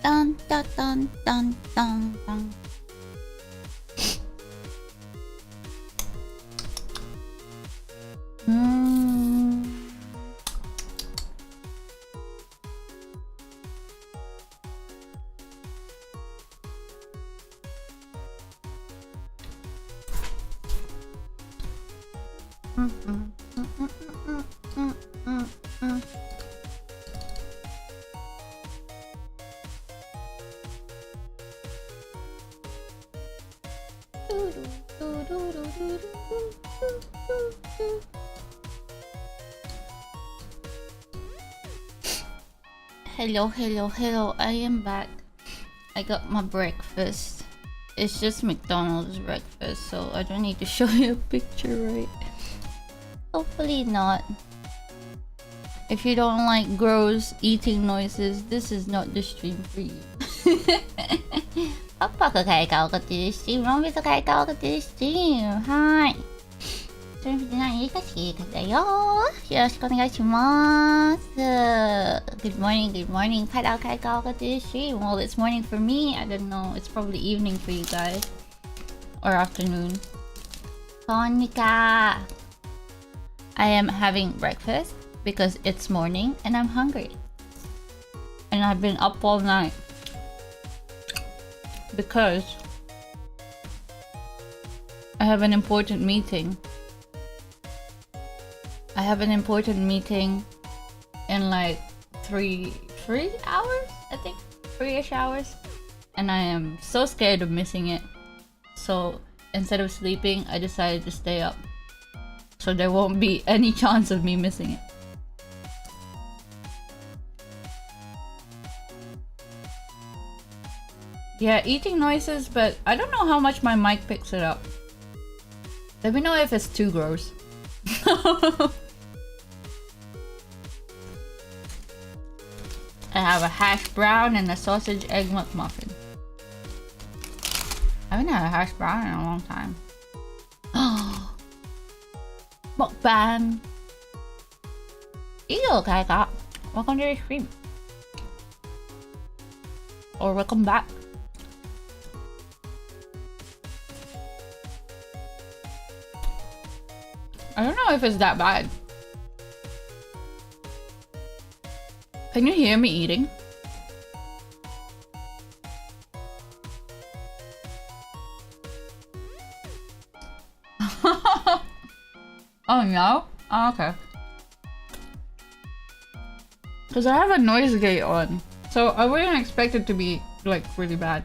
タンタタンタンタンタン。Hello, I am back. I got my breakfast. It's just McDonald's breakfast, so I don't need to show you a picture, right? Hopefully not. If you don't like gross eating noises, this is not the stream for you. パパが買い替わってるスチーム、ロンビス買い替わってるスチーム。はい。それで何かしかだよ。よろしくお願いします。Good morning. パパ買い替わってるスチーム。Well, it's morning for me. I don't know. It's probably evening for you guys. Or afternoon. こんにちは。I am having breakfast because it's morning and I'm hungry. And I've been up all night. Because I have an important meeting. I have an important meeting in like three hours, I think. 3-ish hours. And I am so scared of missing it. So instead of sleeping, I decided to stay up. So there won't be any chance of me missing it. Yeah, eating noises, but I don't know how much my mic picks it up. Let me know if it's too gross. I have a hash brown and a sausage egg McMuffin. I haven't had a hash brown in a long time. Mukbang! Okay, welcome to the stream. Or welcome back. I don't know if it's that bad. Can you hear me eating? Oh no? Oh, okay. Because I have a noise gate on. So I wouldn't expect it to be like really bad.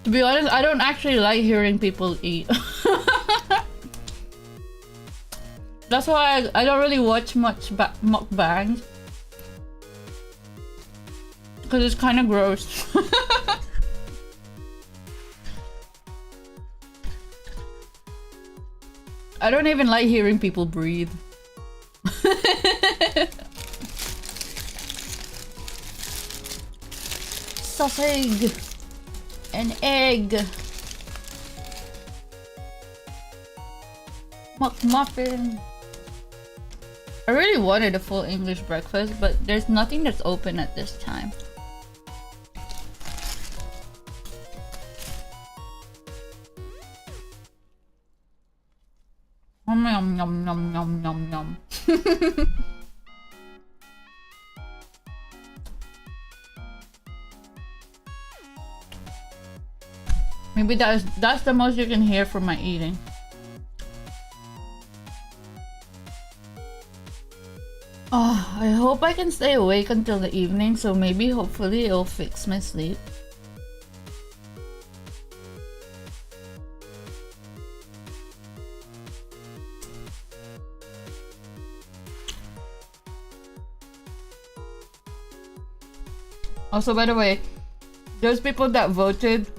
To be honest, I don't actually like hearing people eat. That's why I don't really watch much mukbangs. Because it's kind of gross. I don't even like hearing people breathe. Sausage. An egg. McMuffin. I really wanted a full English breakfast, but there's nothing that's open at this time. Yum yum yum yum yum yum. Maybe that's the most you can hear from my eating. Oh, I hope I can stay awake until the evening, so maybe hopefully it'll fix my sleep. Also, by the way, those people that voted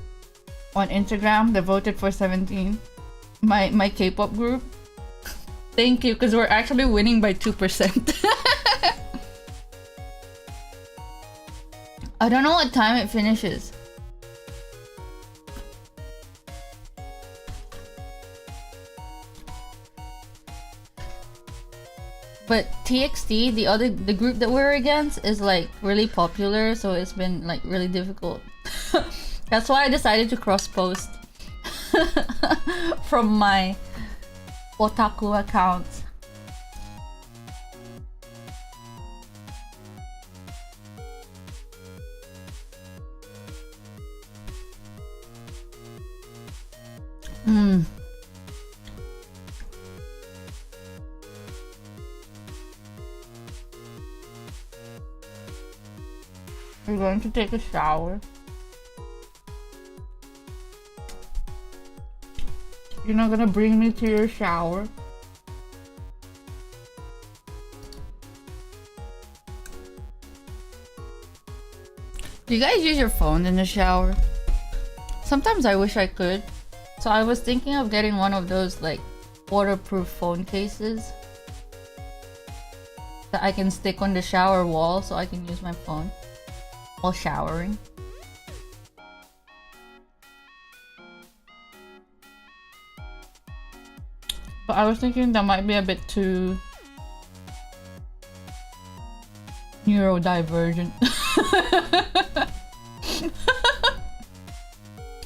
on Instagram, that voted for 17, my K-pop group, thank you, because we're actually winning by 2%. I don't know what time it finishes. But TXT, the group that we're against, is like really popular, so it's been like really difficult. That's why I decided to cross post from my otaku account. We're going to take a shower. You're not gonna bring me to your shower? Do you guys use your phone in the shower? Sometimes I wish I could. So I was thinking of getting one of those like waterproof phone cases that I can stick on the shower wall so I can use my phone while showering. But I was thinking that might be a bit too neurodivergent.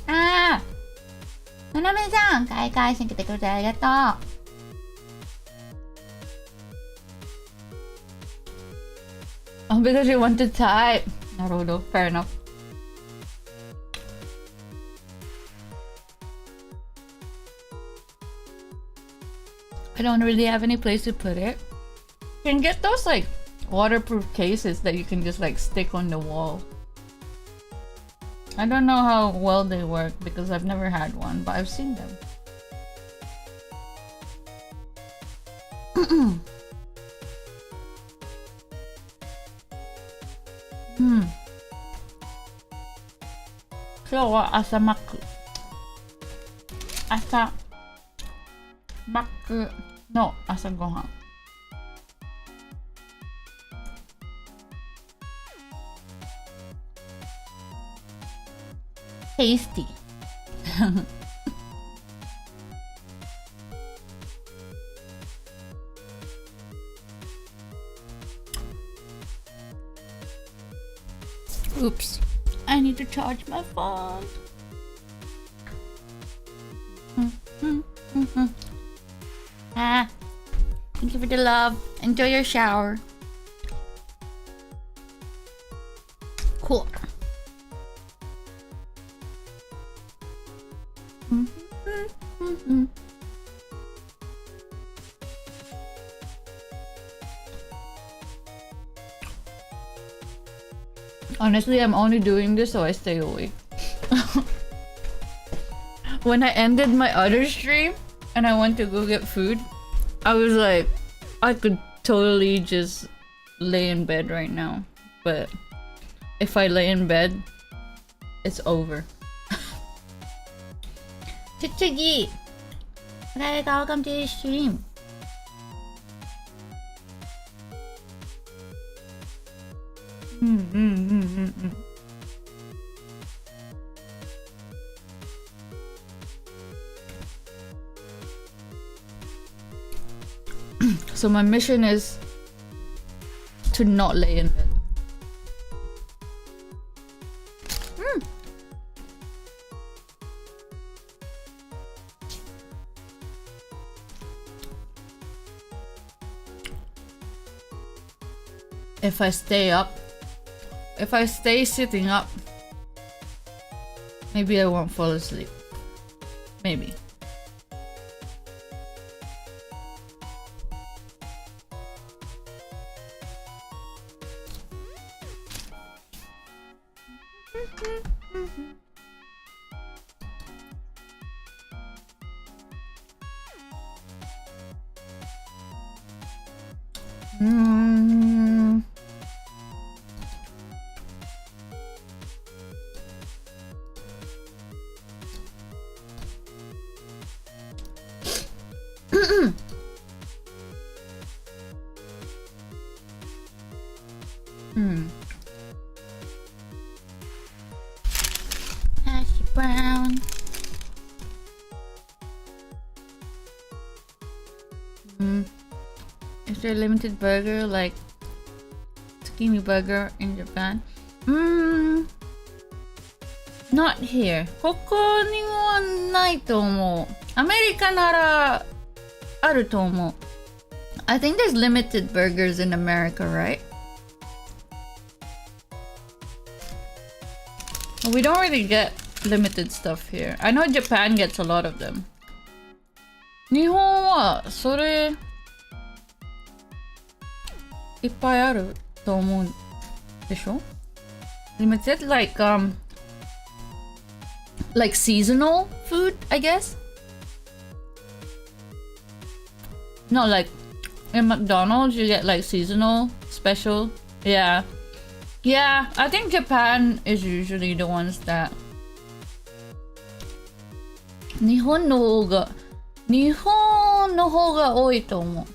Ah! ななめさん、開会してきてくれてありがとう。Oh, because you want to type. Naruto, fair enough. I don't really have any place to put it. You can get those like waterproof cases that you can just like stick on the wall. I don't know how well they work because I've never had one, but I've seen them. Hmm. 今日は朝マック。朝マックの朝ごはん。Tasty. Oops, I need to charge my phone. Ah, thank you for the love. Enjoy your shower. Cool. Honestly, I'm only doing this so I stay awake. When I ended my other stream and I went to go get food, I was like, I could totally just lay in bed right now. But if I lay in bed, it's over. Chichigi! Welcome to the stream. So my mission is to not lay in bed. If I stay sitting up, maybe I won't fall asleep. Maybe. Hash brown. Is there a limited burger like Tsukimi burger in Japan? Not here. ここにはないと思う。アメリカならあると思う。I think there's limited burgers in America, right? We don't really get limited stuff here. I know Japan gets a lot of them. 日本はそれいっぱいあると思うでしょ Limited like seasonal food, I guess. Not like in McDonald's you get like seasonal special. Yeah, I think Japan is usually the ones that 日本の方が多いと思う。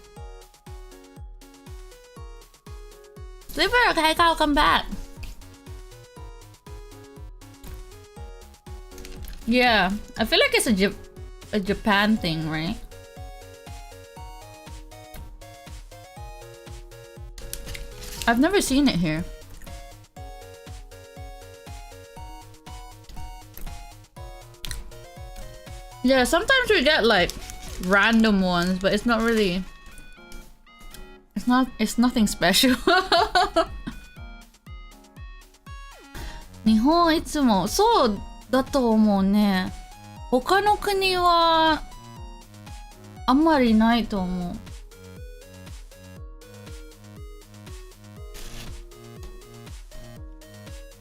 Sleeper, okay, welcome back. Yeah, I feel like it's a Japan thing, right? I've never seen it here. Yeah, sometimes we get like random ones, but it's not really. It's nothing special. 日本いつもそうだと思うね。他の国はあんまりないと思う。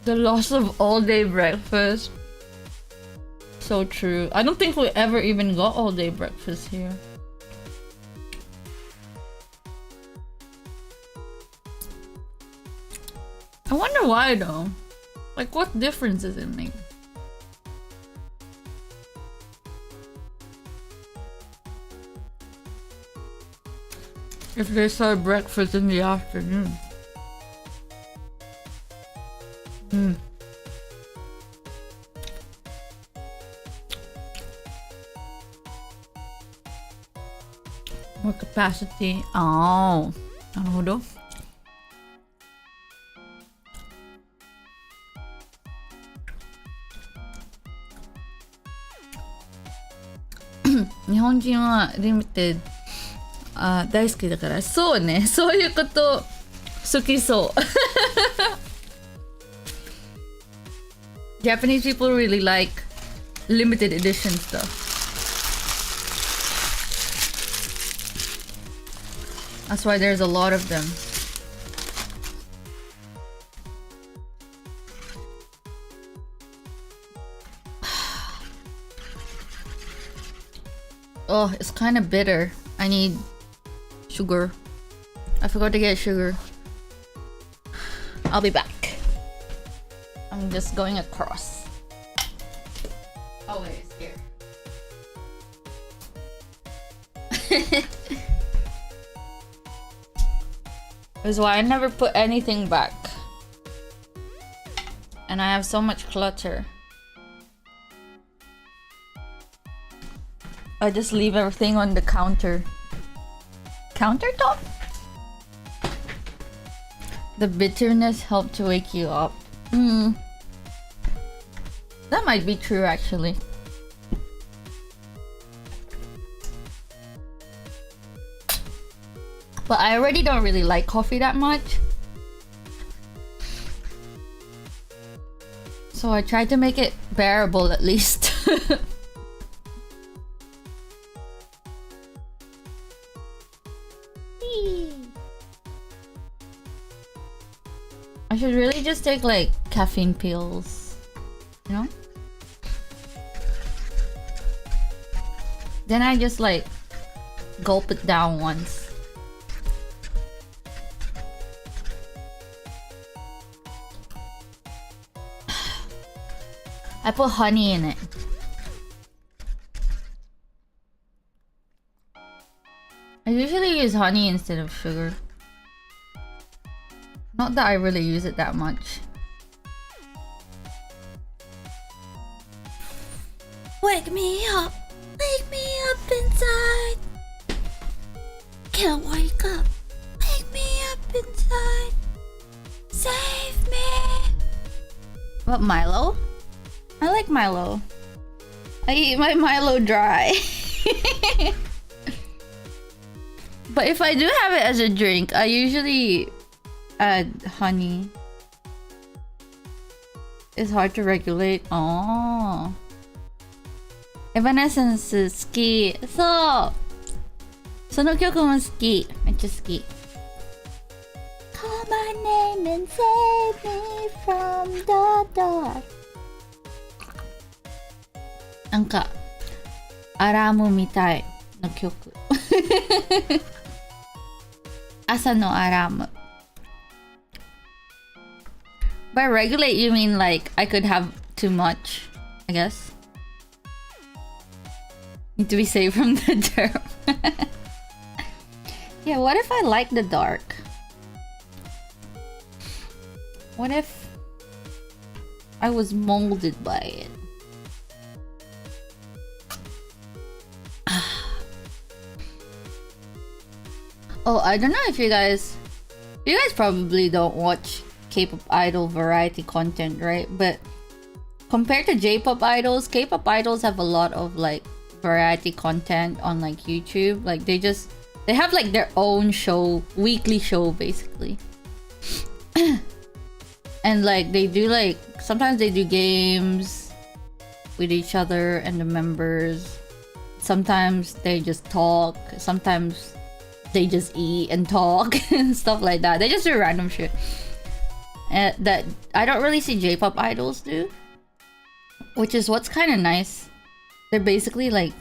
The loss of all-day breakfast. So true. I don't think we ever even got all-day breakfast here. I wonder why though. Like, what difference does it make? If they serve breakfast in the afternoon. More capacity. Oh, なるほど。日本人はリミテッド大好きだから、そうね、そういうこと好きそう。Japanese people really like limited edition stuff. That's why there's a lot of them. Oh, it's kind of bitter. I need sugar. I forgot to get sugar. I'll be back. I'm just going across. Oh wait, it's here. That's why I never put anything back. And I have so much clutter. I just leave everything on the countertop? The bitterness helped to wake you up. That might be true actually. But I already don't really like coffee that much. So I tried to make it bearable at least. I should really just take like caffeine pills, you know? Then I just like gulp it down once. I put honey in it. I usually use honey instead of sugar. Not that I really use it that much. Wake me up! Wake me up inside! Can't wake up! flashlight, save me. What, Milo? I like Milo. I eat my Milo dry. But if I do have it as a drink, I usually add honey. It's hard to regulate. Oh. Evanescence 好き。そう。その曲も好き。めっちゃ好き。Call my name and save me from the dark. なんかアラームみたいの曲。朝のアラーム。By regulate, you mean like I could have too much, I guess. Need to be safe from the term. Yeah, what if I like the dark? What if I was molded by it? Oh, I don't know if you guys probably don't watch K-pop idol variety content, right? But compared to J-pop idols, K-pop idols have a lot of like variety content on like YouTube. Like they have like their own show, weekly show basically. And like they do like, sometimes they do games with each other and the members. Sometimes they just talk. Sometimes they just eat and talk and stuff like that. They just do random shit that I don't really see J-pop idols do, which is what's kind of nice. They're basically like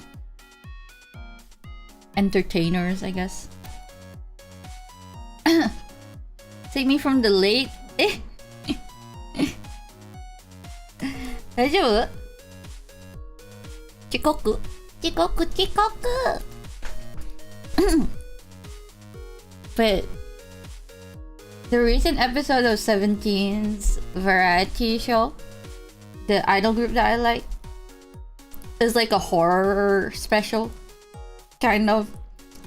entertainers, I guess. Save me from the late. 大丈夫？遅刻？遅刻？遅刻？But the recent episode of 17's variety show, the idol group that I like, is like a horror special, kind of.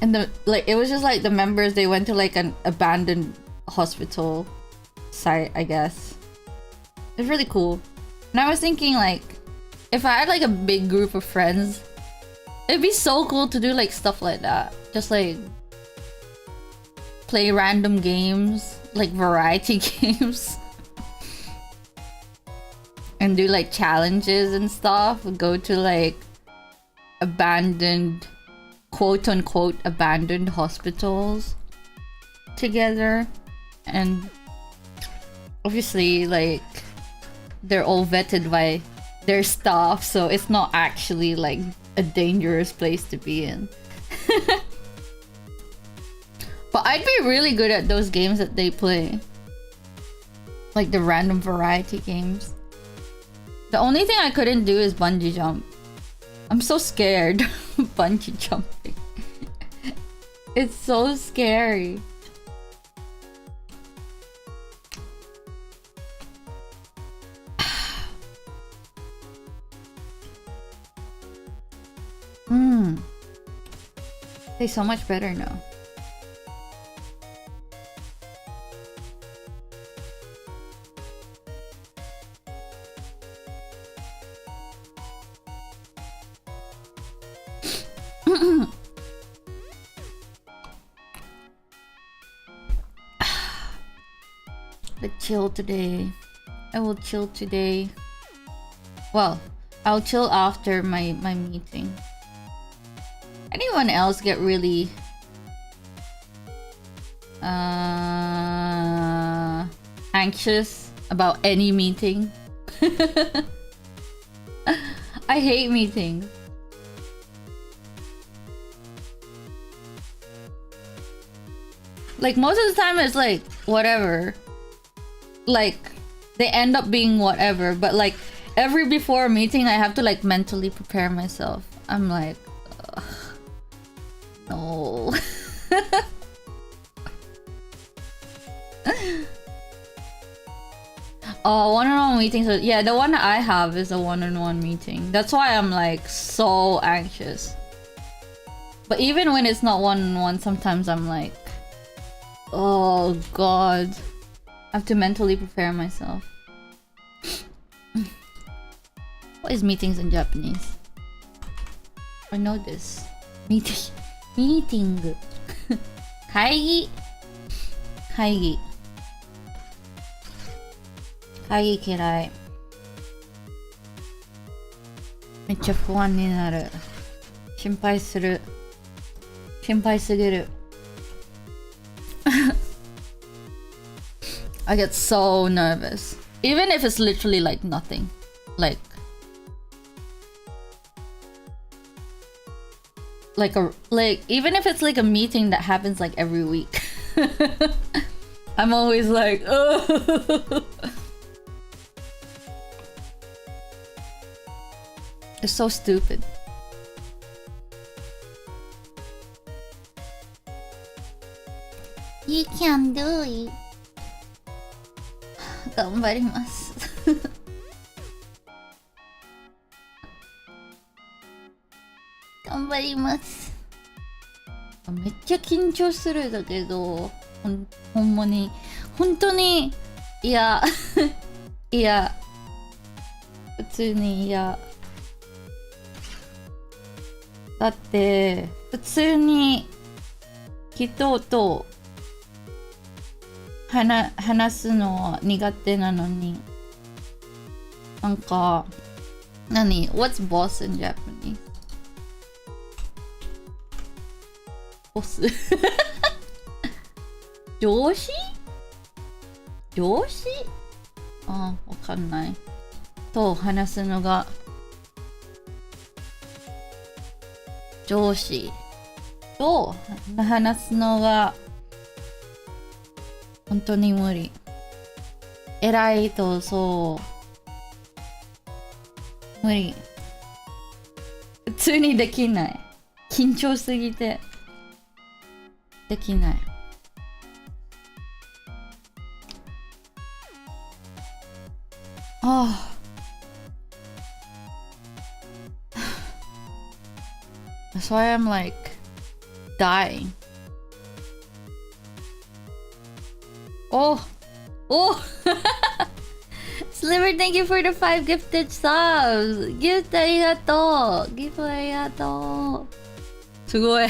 And it was just like the members, they went to like an abandoned hospital site, I guess. It's really cool. And I was thinking like, if I had like a big group of friends, it'd be so cool to do like stuff like that. Just like play random games, like variety games. And do like challenges and stuff. Go to like abandoned, quote unquote, abandoned hospitals together. And obviously like they're all vetted by their staff, so it's not actually like a dangerous place to be in. But I'd be really good at those games that they play, like the random variety games. The only thing I couldn't do is bungee jump. I'm so scared of bungee jumping. It's so scary. Tastes so much better now. Let's chill today. I will chill today. Well, I'll chill after my meeting. Anyone else get really anxious about any meeting? I hate meetings. Like most of the time it's like whatever. Like they end up being whatever, but like every before a meeting I have to like mentally prepare myself. I'm like, ugh, no. Oh, one-on-one meetings. Yeah, the one that I have is a one-on-one meeting. That's why I'm like so anxious. But even when it's not one-on-one, sometimes I'm like, Oh god. I have to mentally prepare myself. What is meetings in Japanese? I know this. Meeting. 会議嫌い。めっちゃ不安になる。心配する。心配すぎる。I get so nervous. Even if it's literally like nothing. Like even if it's like a meeting that happens like every week. I'm always like, oh. It's so stupid. You can do it. 頑張ります。頑張ります。めっちゃ緊張するだけど、ほんまに、本当に嫌。嫌。普通に嫌。だって、普通に人と話すのは苦手なのに、なんか、What's boss in Japanese? ボス上司わかんない。と話すのが上司と話すのが本当に無理。偉いとそう無理。普通にできない。緊張すぎてできない。ああ。That's why I'm like dying. Oh! Sliver, thank you for the 5 gifted subs! Gift ありがとう! Gift ありがとう! すごい!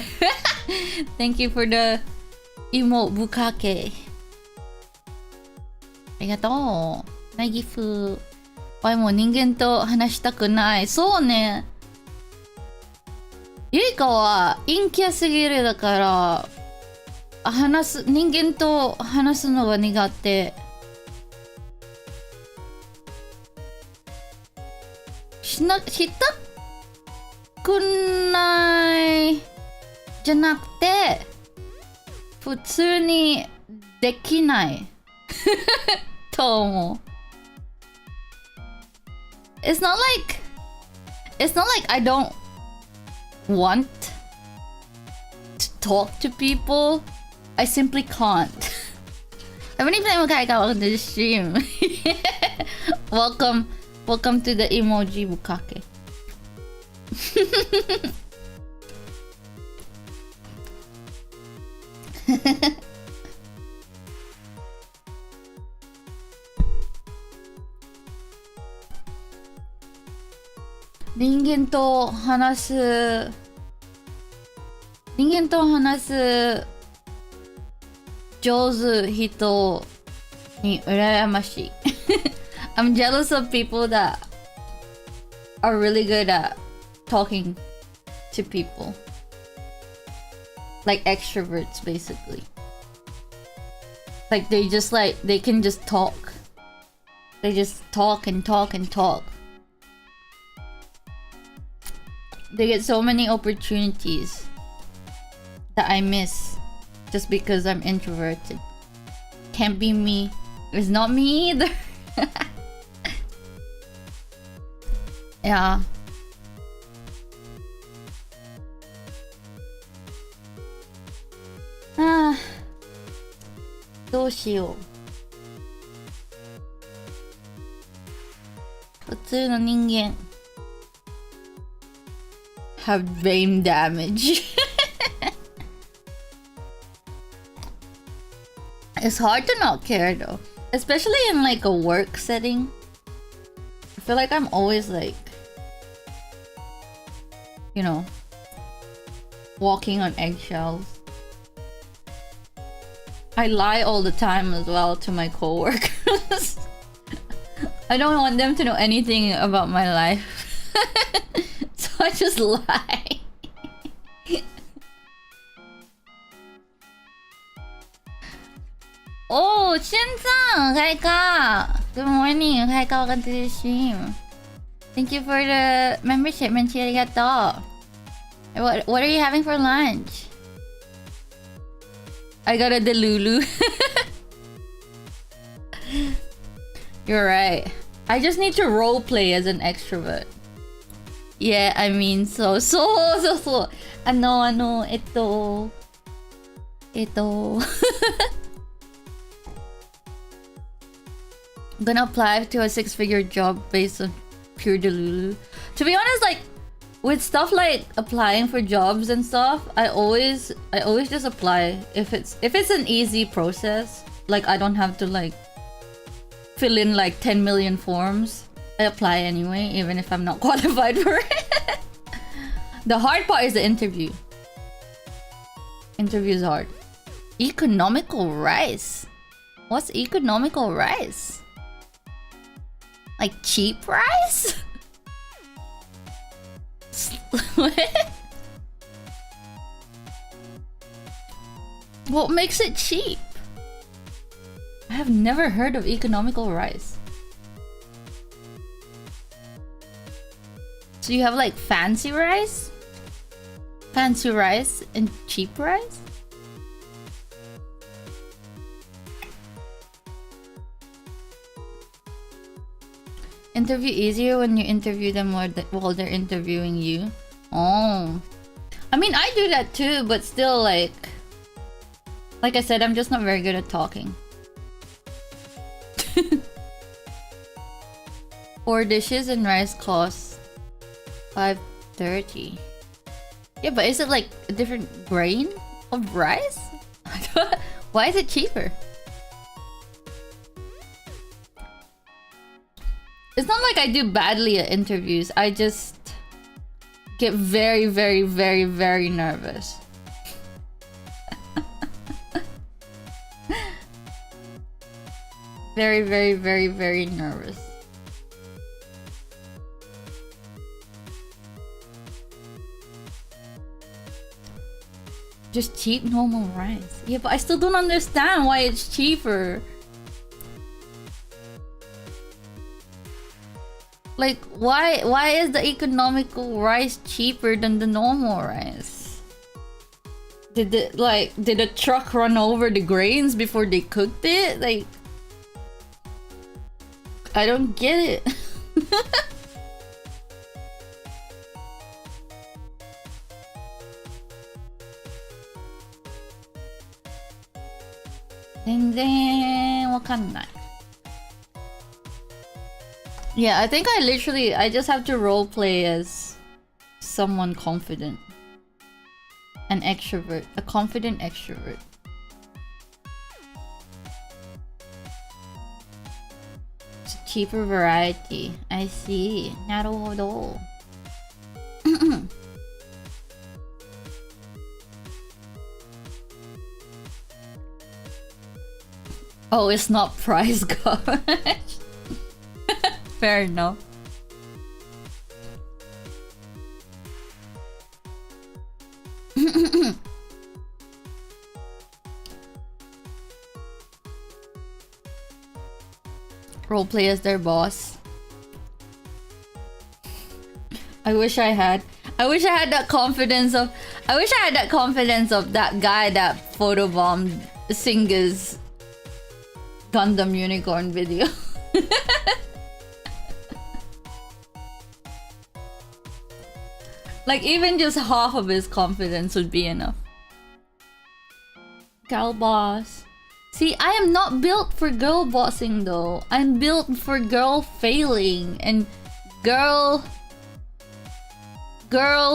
Thank you for the 芋ぶかけ. ありがとう! ナギフ。わいも人間と話したくない。そうね。ゆりかは陰キャすぎるだから人間と話すのが苦手。したくないじゃなくて普通にできないと思う。It's not like I don't want to talk to people. I simply can't. How many times I got on this stream? Welcome to the emoji bukake. 人間と話す上手人に羨ましい。I'm jealous of people that are really good at talking to people. Like extroverts, basically. Like they can just talk. They just talk and talk and talk. They get so many opportunities that I miss just because I'm introverted. Can't be me. It's not me either. Yeah. Ah. どうしよう。普通の人間 have brain damage. It's hard to not care though, especially in like a work setting. I feel like I'm always like, you know, walking on eggshells. I lie all the time as well to my coworkers. I don't want them to know anything about my life. So I just lie. Oh, Shin-san! Ukaeka! Good morning, Ukaeka. Welcome to the stream. Thank you for the membership, Menchi arigato. What are you having for lunch? I got a delulu. You're right. I just need to roleplay as an extrovert. Yeah, I mean, so. Gonna apply to a 6-figure job based on pure delulu. To be honest, like with stuff like applying for jobs and stuff, I always just apply if it's an easy process. Like I don't have to like fill in like 10 million forms. I apply anyway, even if I'm not qualified for it. The hard part is the interview. Interview is hard. Economical rice. What's economical rice? Like cheap rice? What makes it cheap? I have never heard of economical rice. So you have like fancy rice? Fancy rice and cheap rice? Interview easier when you interview them while they're interviewing you. Oh. I mean, I do that too, but still like I said, I'm just not very good at talking. 4 dishes and rice costs $5.30. Yeah, but is it like a different grain of rice? Why is it cheaper? It's not like I do badly at interviews. I just get very, very, very, very nervous. Very, very, very, very nervous. Just cheap normal rice. Yeah, but I still don't understand why it's cheaper. Like, why is the economical rice cheaper than the normal rice? Did a truck run over the grains before they cooked it? Like, I don't get it. Yeah, I think I just have to roleplay as someone confident. An extrovert. A confident extrovert. It's a cheaper variety. I see. Naruhodo. Oh, it's not price coverage. Fair enough. Roleplay as their boss. I wish I had that confidence of that guy that photobombed Singer's Gundam Unicorn video. Like, even just half of his confidence would be enough. Girl boss. See, I am not built for girl bossing though. I'm built for girl failing and girl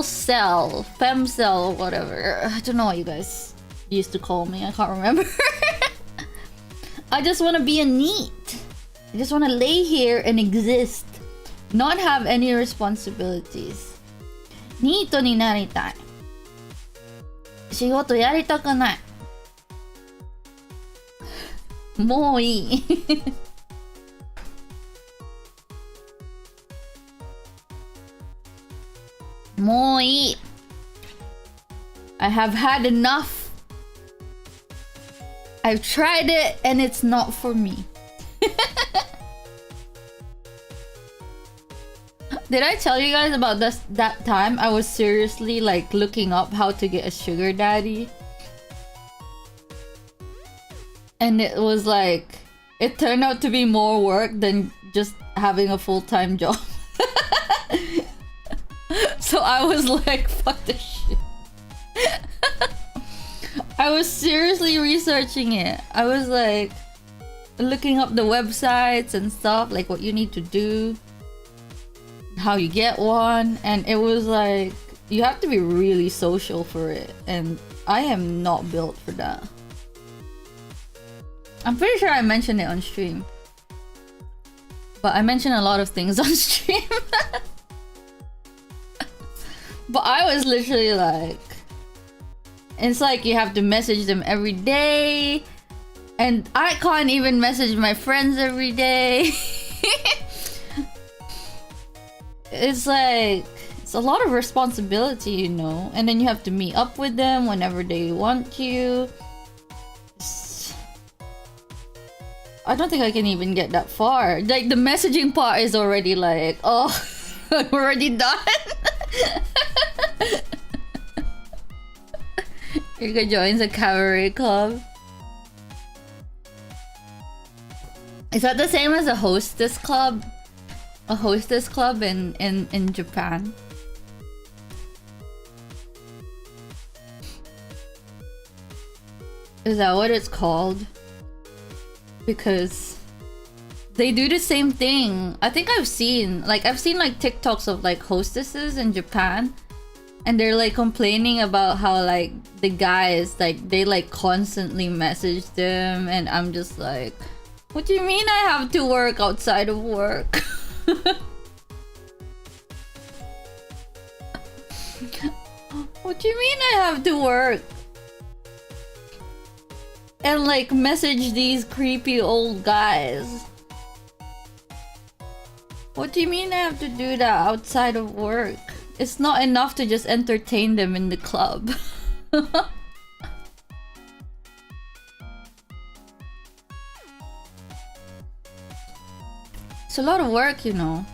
cell, fem cell, whatever. I don't know what you guys used to call me. I can't remember. I just want to be a NEET. I just want to lay here and exist. Not have any responsibilities. ニートになりたい。仕事やりたくない。もういい。もういい。I have had enough. I've tried it and it's not for me. Did I tell you guys about that time I was seriously like looking up how to get a sugar daddy? And it was like, it turned out to be more work than just having a full-time job. So I was like, fuck this shit. I was seriously researching it. I was like looking up the websites and stuff, like what you need to do, how you get one, and it was like you have to be really social for it, and I am not built for that. I'm pretty sure I mentioned it on stream, but I mentioned a lot of things on stream. But I was literally like, it's like you have to message them every day, and I can't even message my friends every day. It's like, it's a lot of responsibility, you know, and then you have to meet up with them whenever they want you. I don't think I can even get that far. Like, the messaging part is already like, oh, I'm already done. Eureka joins a cabaret club. Is that the same as a hostess club? A hostess club in Japan? Is that what it's called? Because they do the same thing. I think I've seen like TikToks of like hostesses in Japan, and they're like complaining about how like the guys like they like constantly message them, and I'm just like, what do you mean I have to work outside of work? What do you mean I have to work and like message these creepy old guys? What do you mean I have to do that outside of work? It's not enough to just entertain them in the club. It's a lot of work, you know.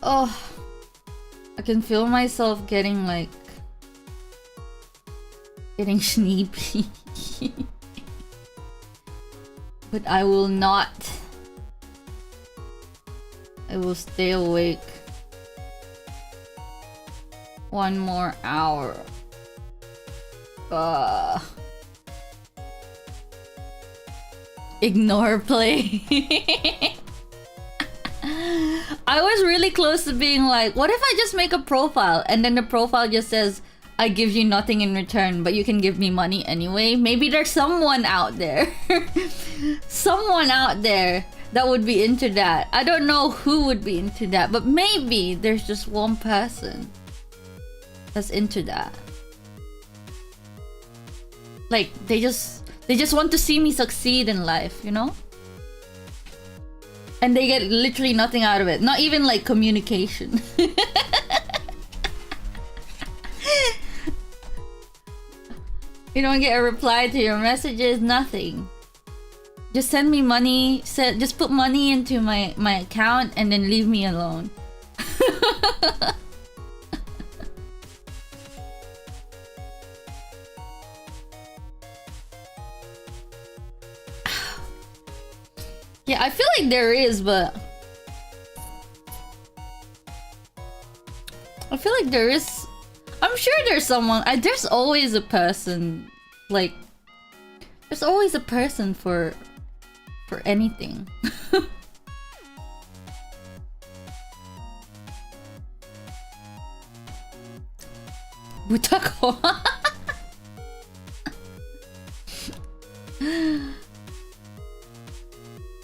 Oh, I can feel myself getting like sleepy. But I will not. I will stay awake one more hour. Ignore play. I was really close to being like, what if I just make a profile and then the profile just says, I give you nothing in return, but you can give me money anyway? Maybe there's someone out there. Someone out there that would be into that. I don't know who would be into that, but maybe there's just one person that's into that. Like, they just want to see me succeed in life, you know? And they get literally nothing out of it. Not even like communication. You don't get a reply to your messages, nothing. Just send me money, just put money into my account and then leave me alone. Yeah, I feel like there is, but I feel like there is. I I'm sure there's someone. There's always a person. Like, there's always a person for anything. Butako.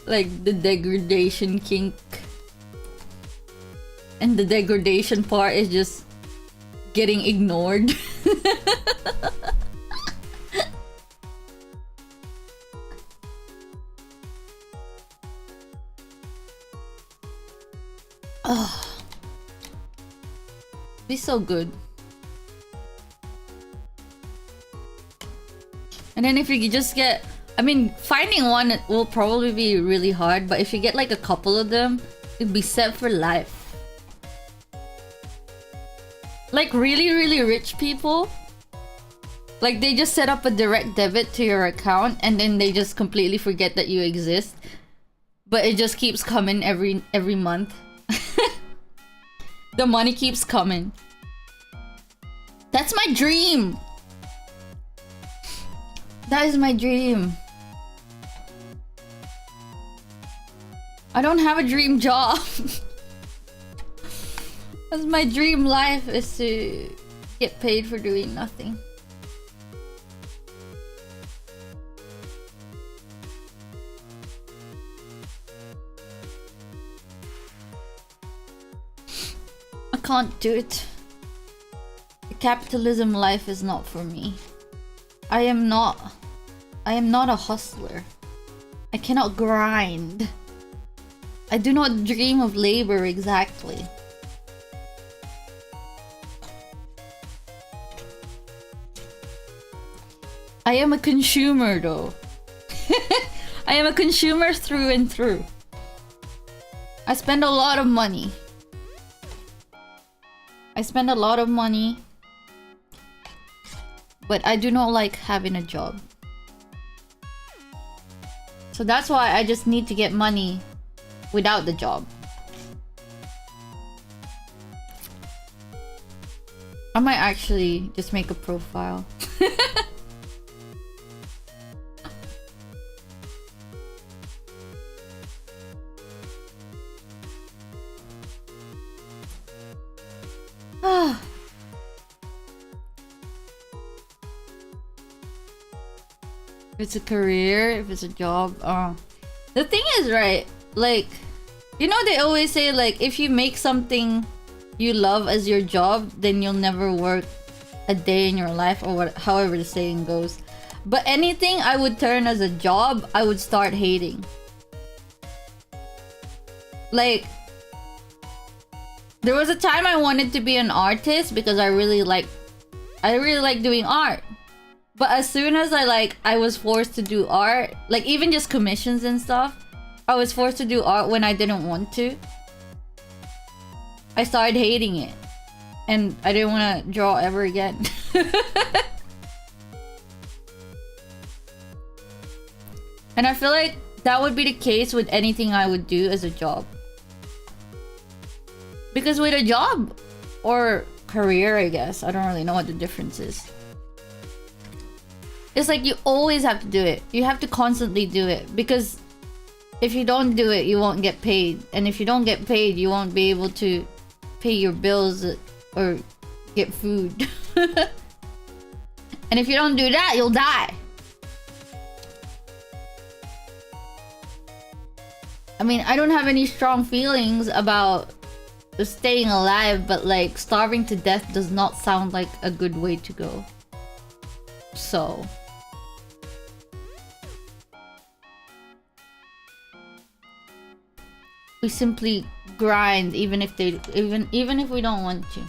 Like the degradation kink. And the degradation part is just getting ignored. Oh, be so good. And then if you just get, I mean, finding one will probably be really hard, but if you get like a couple of them, it'd be set for life. Like really, really rich people, like they just set up a direct debit to your account and then they just completely forget that you exist, but it just keeps coming every month. The money keeps coming. That's my dream. That is my dream. I don't have a dream job. That's my dream life, is to get paid for doing nothing. I can't do it. The capitalism life is not for me. I am not a hustler. I cannot grind. I do not dream of labor exactly. I am a consumer though. I am a consumer through and through. I spend a lot of money. But I do not like having a job. So that's why I just need to get money without the job. I might actually just make a profile. If it's a career, if it's a job, the thing is, right, like, you know, they always say, like, if you make something you love as your job, then you'll never work a day in your life, or however the saying goes. But anything I would turn as a job, I would start hating. Like, there was a time I wanted to be an artist because I really like doing art. But as soon as I was forced to do art, like even just commissions and stuff, I was forced to do art when I didn't want to. I started hating it. And I didn't want to draw ever again. And I feel like that would be the case with anything I would do as a job. Because with a job or career, I guess, I don't really know what the difference is. It's like you always have to do it. You have to constantly do it. Because if you don't do it, you won't get paid. And if you don't get paid, you won't be able to pay your bills or get food. And if you don't do that, you'll die. I mean, I don't have any strong feelings about staying alive, but like starving to death does not sound like a good way to go. So we simply grind even if we don't want to.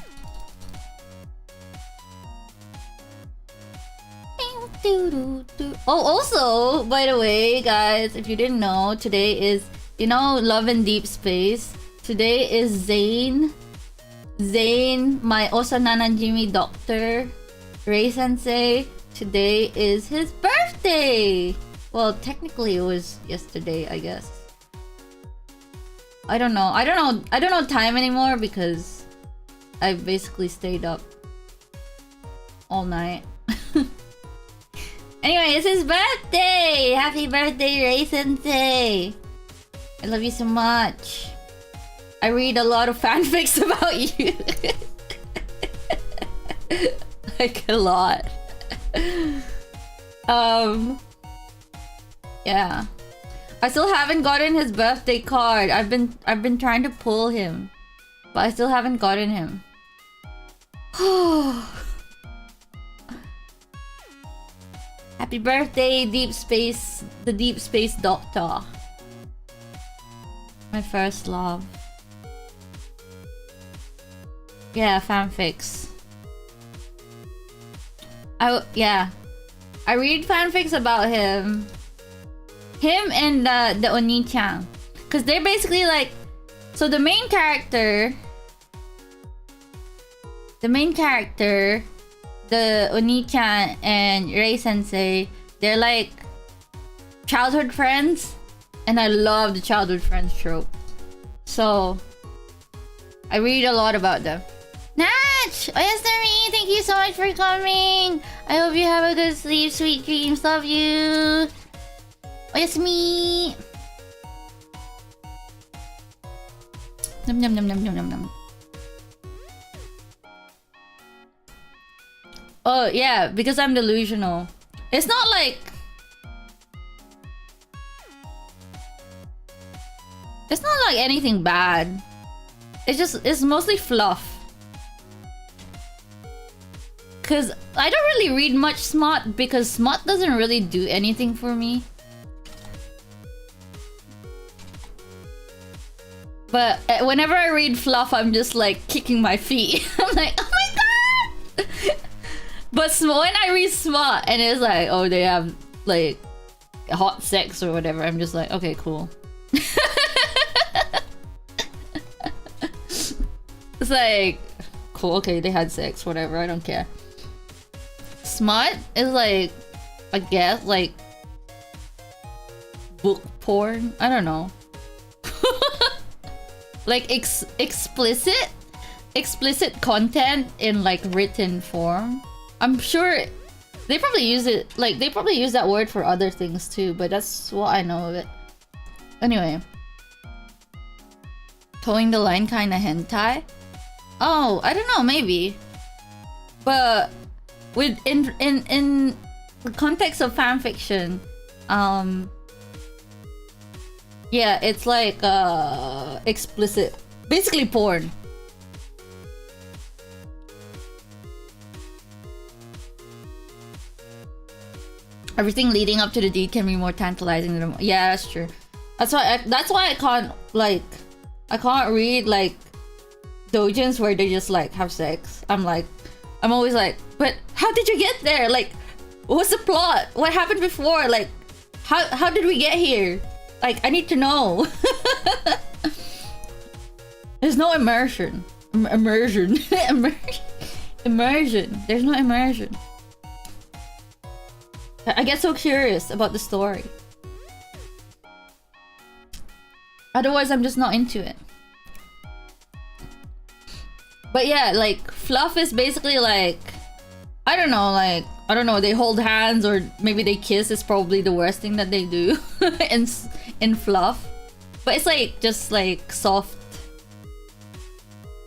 Oh, also, by the way, guys, if you didn't know, today is, you know, Love in Deep Space. Today is Zane, my Osananajimi doctor, Ray Sensei. Today is his birthday. Well, technically it was yesterday, I guess. I don't know time anymore because I basically stayed up all night. Anyway, it's his birthday! Happy birthday, Ray Sensei! I love you so much. I read a lot of fanfics about you. Like a lot. Yeah. I still haven't gotten his birthday card. I've been trying to pull him, but I still haven't gotten him. Happy birthday, Deep Space, the Deep Space Doctor. My first love. Yeah, fanfics. Yeah. I read fanfics about him. Him and the Oni-chan. Because they're basically like... So the main character... The Oni-chan and Rei Sensei, they're like childhood friends, and I love the childhood friends trope. So I read a lot about them. Natch! Oyasumi! Thank you so much for coming! I hope you have a good sleep, sweet dreams, love you! Oyasumi! Nom nom nom nom nom nom nom. Oh, yeah, because I'm delusional. It's not like... It's not like anything bad. It's mostly fluff. Cause I don't really read much smut because smut doesn't really do anything for me. But whenever I read fluff, I'm just like kicking my feet. I'm like, oh my god! But when I read smut and it's like, oh, they have like hot sex or whatever, I'm just like, okay, cool. It's like, cool, okay, they had sex, whatever, I don't care. Smut is like, I guess, like book porn? I don't know. Like explicit content in like written form. I'm sure they probably use it, like they probably use that word for other things too, but that's what I know of it. Anyway. Towing the line kinda hentai? Oh, I don't know, maybe. But with in the context of fanfiction, yeah, it's like explicit, basically porn. Everything leading up to the deed can be more tantalizing than yeah, that's true. That's why I can't read like doujins where they just like have sex. I'm always like, but how did you get there? Like, what's the plot? What happened before? Like, how did we get here? Like, I need to know. There's no immersion. Immersion. There's no immersion. I get so curious about the story. Otherwise, I'm just not into it. But yeah, like, fluff is basically like... I don't know, they hold hands or maybe they kiss is probably the worst thing that they do in fluff. But it's like, just like, soft...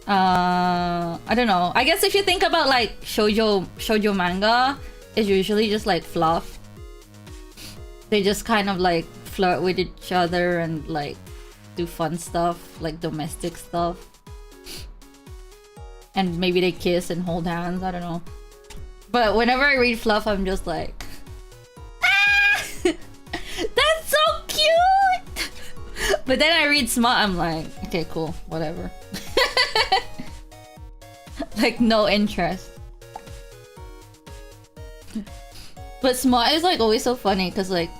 I don't know. I guess if you think about like shoujo manga, it's usually just like fluff. They just kind of like flirt with each other and like do fun stuff, like domestic stuff. And maybe they kiss and hold hands, I don't know. But whenever I read fluff, I'm just like, ah! That's so cute! But then I read smut, I'm like, okay, cool, whatever. Like, no interest. But smut is like always so funny because like,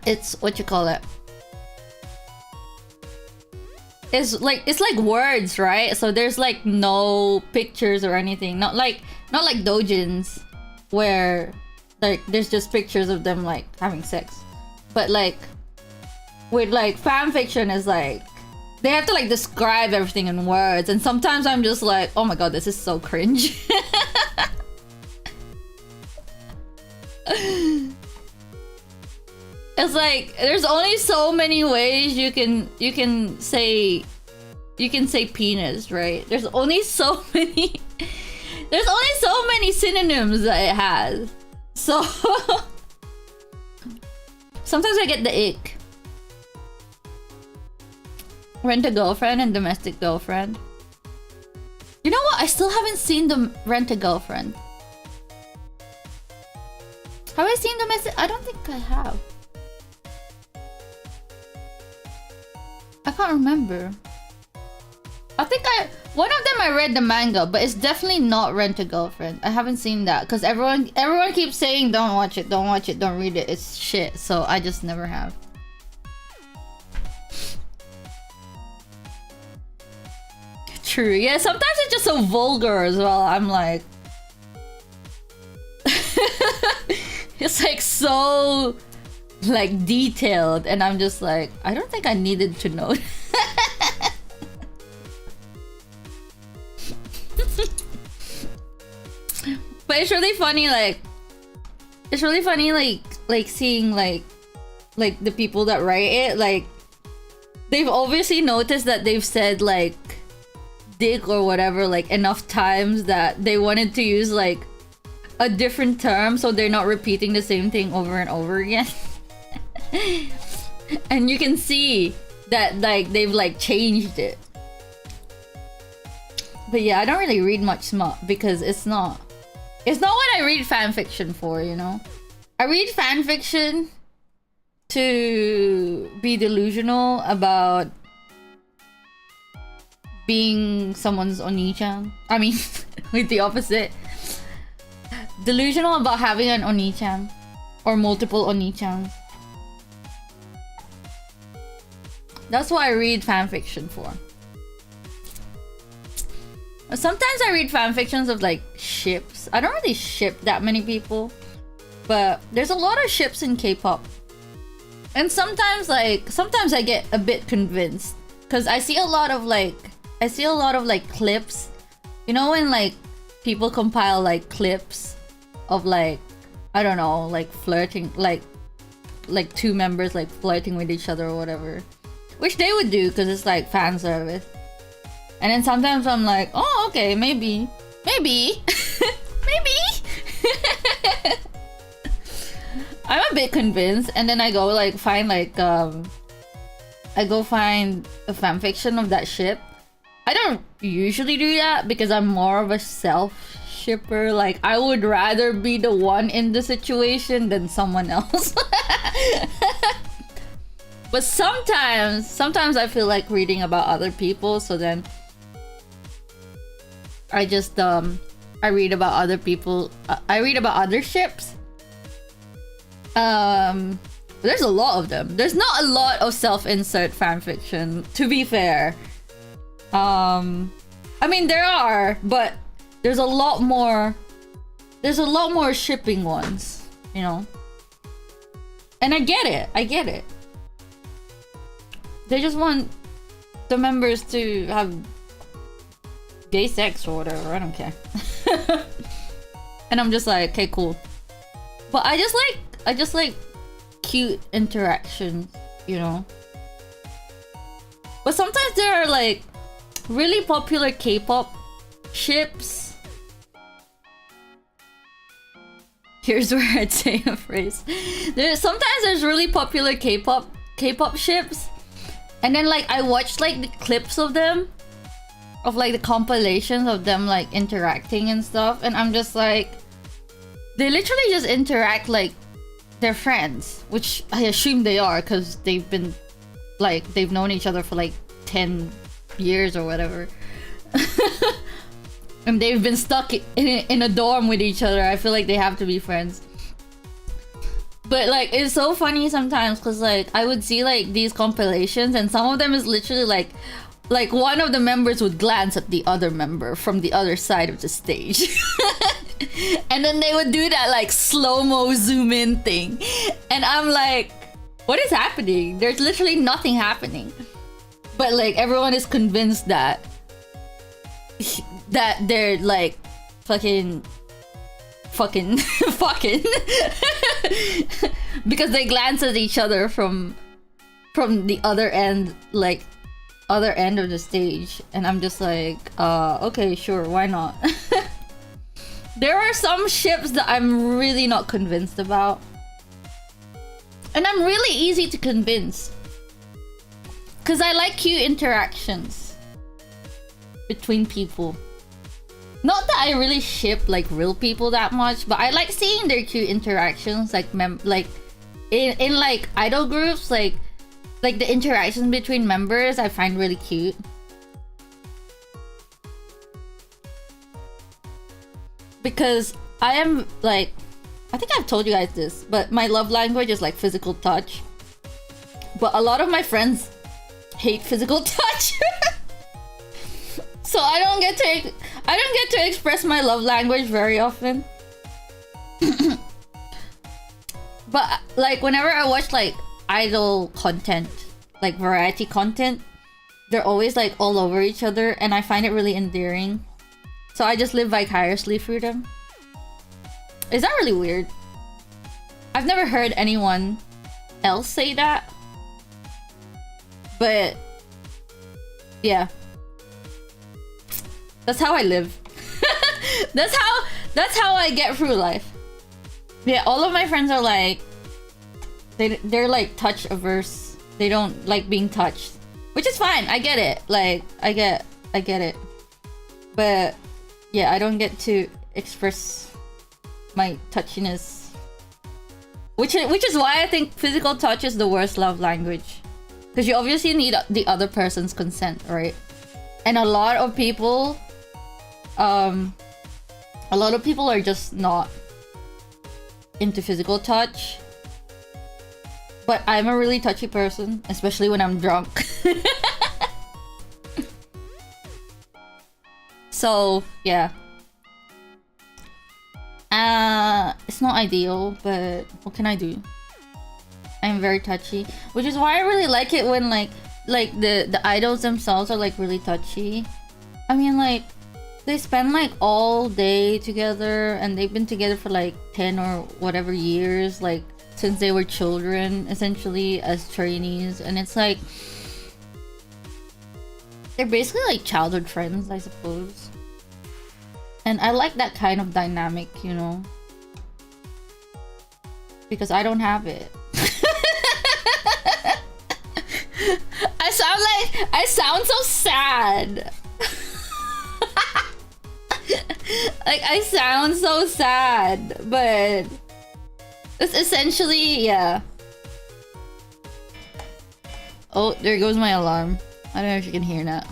it's what you call it. It's like words, right? So there's like no pictures or anything. Not like doujins where like there's just pictures of them like having sex. But like with like fan fiction is like they have to like describe everything in words, and sometimes I'm just like, oh my god, this is so cringe. It's like there's only so many ways you can say penis, right? There's only so many synonyms that it has. So sometimes I get the ick. Rent a girlfriend and domestic girlfriend. You know what? I still haven't seen the rent a girlfriend. Have I seen domestic? I don't think I have. I can't remember. I think one of them I read the manga, but it's definitely not Rent a Girlfriend. I haven't seen that because everyone keeps saying don't watch it, don't watch it, don't read it. It's shit. So I just never have. True. Yeah, sometimes it's just so vulgar as well. I'm like it's like so like detailed and I'm just like, I don't think I needed to know. But it's really funny, like seeing like the people that write it, like they've obviously noticed that they've said like dick or whatever like enough times that they wanted to use like a different term so they're not repeating the same thing over and over again. And you can see that like they've like changed it. But yeah, I don't really read much smut because it's not what I read fan fiction for, you know? I read fan fiction to be delusional about being someone's oni-chan. I mean, with the opposite. Delusional about having an oni-chan or multiple oni-chans. That's what I read fanfiction for. Sometimes I read fanfictions of like ships. I don't really ship that many people, but there's a lot of ships in K-pop. And sometimes I get a bit convinced because I see a lot of like clips. You know when like people compile like clips of like, I don't know, like flirting, like two members like flirting with each other or whatever, which they would do because it's like fan service. And then sometimes I'm like, oh, okay, maybe. Maybe. I'm a bit convinced, and then I go like find like I go find a fanfiction of that ship. I don't usually do that because I'm more of a self shipper. Like I would rather be the one in the situation than someone else. But sometimes I feel like reading about other people, so then I just I read about other people. I read about other ships. There's a lot of them. There's not a lot of self-insert fanfiction, to be fair. I mean there are, but there's a lot more shipping ones, you know. And I get it. They just want the members to have gay sex or whatever. I don't care. And I'm just like, okay, cool. But I just like cute interactions, you know. But sometimes there are like really popular K-pop ships. Here's where I'd say a phrase. Sometimes there's really popular K-pop ships. And then like I watched like the clips of them, of like the compilations of them like interacting and stuff, and I'm just like, they literally just interact like they're friends, which I assume they are because they've known each other for like 10 years or whatever. And they've been stuck in a dorm with each other. I feel like they have to be friends. But like it's so funny sometimes because like I would see like these compilations and some of them is literally like one of the members would glance at the other member from the other side of the stage. And then they would do that like slow-mo zoom in thing. And I'm like, what is happening? There's literally nothing happening. But like everyone is convinced that they're like fucking because they glance at each other from the other end, like other end of the stage, and I'm just like, okay, sure, why not? There are some ships that I'm really not convinced about, and I'm really easy to convince because I like cute interactions between people. Not that I really ship like real people that much, but I like seeing their cute interactions, like in like idol groups, like the interactions between members I find really cute. Because I am like, I think I've told you guys this, but my love language is like physical touch. But a lot of my friends hate physical touch. So I don't get to express my love language very often. But like whenever I watch like idol content, like variety content, they're always like all over each other, and I find it really endearing. So I just live vicariously through them. Is that really weird? I've never heard anyone else say that. But yeah. That's how I live. That's how I get through life. Yeah, all of my friends are like, they're like touch averse. They don't like being touched, which is fine. I get it. Like I get it. But yeah, I don't get to express my touchiness, which is why I think physical touch is the worst love language, because you obviously need the other person's consent, right? And a lot of people are just not into physical touch. But I'm a really touchy person, especially when I'm drunk. So yeah, it's not ideal, but what can I do? I'm very touchy, which is why I really like it when like the idols themselves are like really touchy. I mean, like they spend like all day together, and they've been together for like 10 or whatever years, like since they were children, essentially, as trainees. And it's like they're basically like childhood friends, I suppose. And I like that kind of dynamic, you know, because I don't have it. I sound so sad. Like I sound so sad, but it's essentially, yeah. Oh, there goes my alarm. I don't know if you can hear that.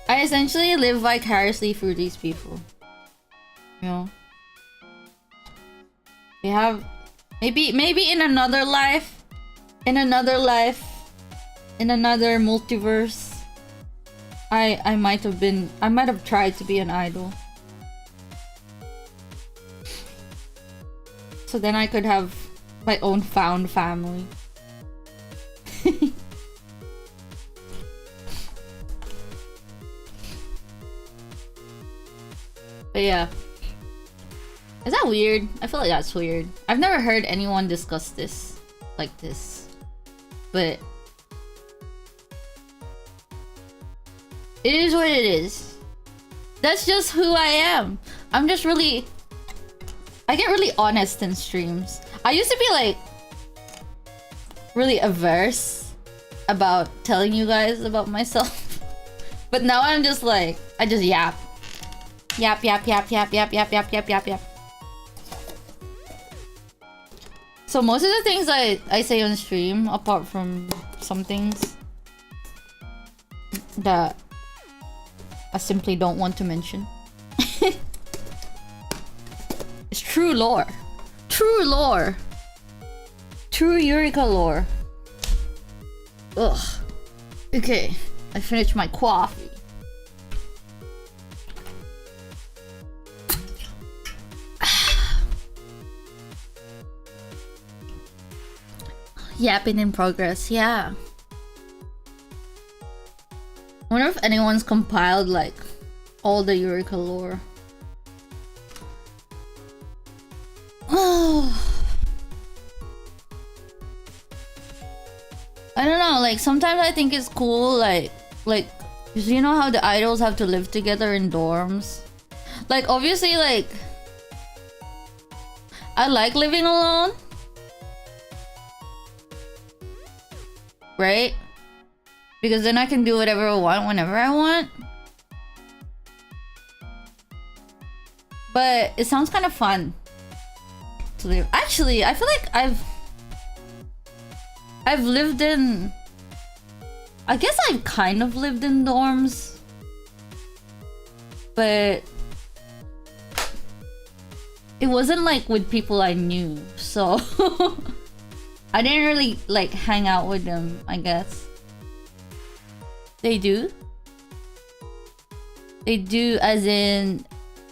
I essentially live vicariously through these people. You know? We have maybe in another life, in another multiverse, I might have tried to be an idol. So then I could have my own found family. But yeah. Is that weird? I feel like that's weird. I've never heard anyone discuss this like this. But it is what it is. That's just who I am. I'm just really... I get really honest in streams. I used to be like really averse about telling you guys about myself. But now I'm just like, I just yap. Yap. So most of the things I say on stream, apart from some things that I simply don't want to mention, it's true lore. True lore. True Eureka lore. Ugh. Okay, I finished my coffee. Yapping in progress, yeah. I wonder if anyone's compiled like all the Eureka lore. I don't know, like sometimes I think it's cool, like, 'cause you know how the idols have to live together in dorms? Like, obviously, like, I like living alone. Right? Because then I can do whatever I want whenever I want. But it sounds kind of fun to live. Actually, I feel like I've lived in... I guess I've kind of lived in dorms. But it wasn't like with people I knew, so I didn't really like hang out with them, I guess. They do? They do as in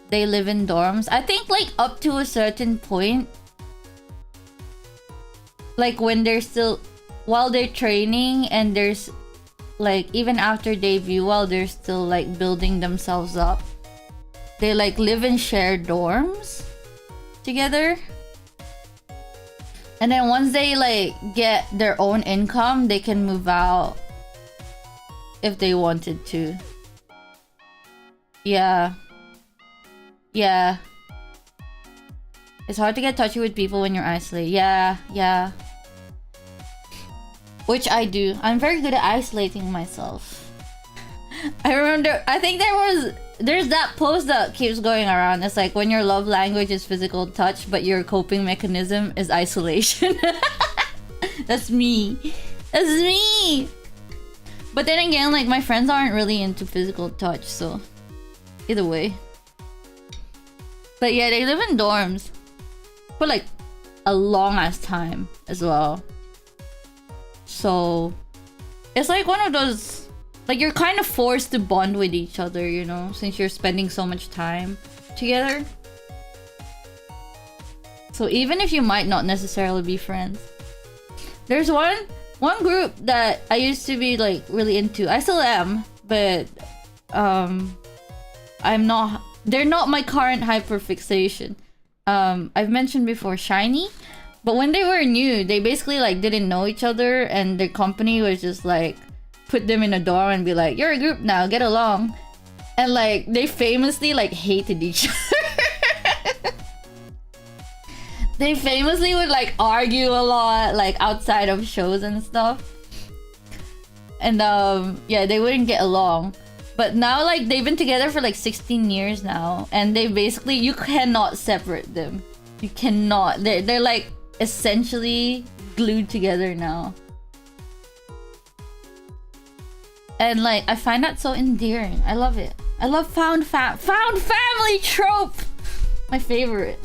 they live in dorms. I think like up to a certain point. Like when they're still... While they're training and there's like even after debut, while they're still like building themselves up, they like live in shared dorms together. And then once they like get their own income, they can move out if they wanted to. Yeah. Yeah. It's hard to get touchy with people when you're isolated. Yeah, yeah. Which I do. I'm very good at isolating myself. I remember, I think there's that post that keeps going around. It's like when your love language is physical touch, but your coping mechanism is isolation. That's me. That's me. But then again, like my friends aren't really into physical touch, so either way. But yeah, they live in dorms for like a long ass time as well. So it's like one of those, like you're kind of forced to bond with each other, you know, since you're spending so much time together. So even if you might not necessarily be friends, there's one group that I used to be like really into. I still am, but I'm not. They're not my current hyperfixation. I've mentioned before Shiny, but when they were new, they basically like didn't know each other, and their company was just like put them in a dorm and be like, "You're a group now, get along," and like they famously like hated each other. They famously would like argue a lot, like outside of shows and stuff. And yeah, they wouldn't get along. But now like they've been together for like 16 years now, and they basically, you cannot separate them. You cannot. They're like essentially glued together now. And like I find that so endearing. I love it. I love found family trope. My favorite.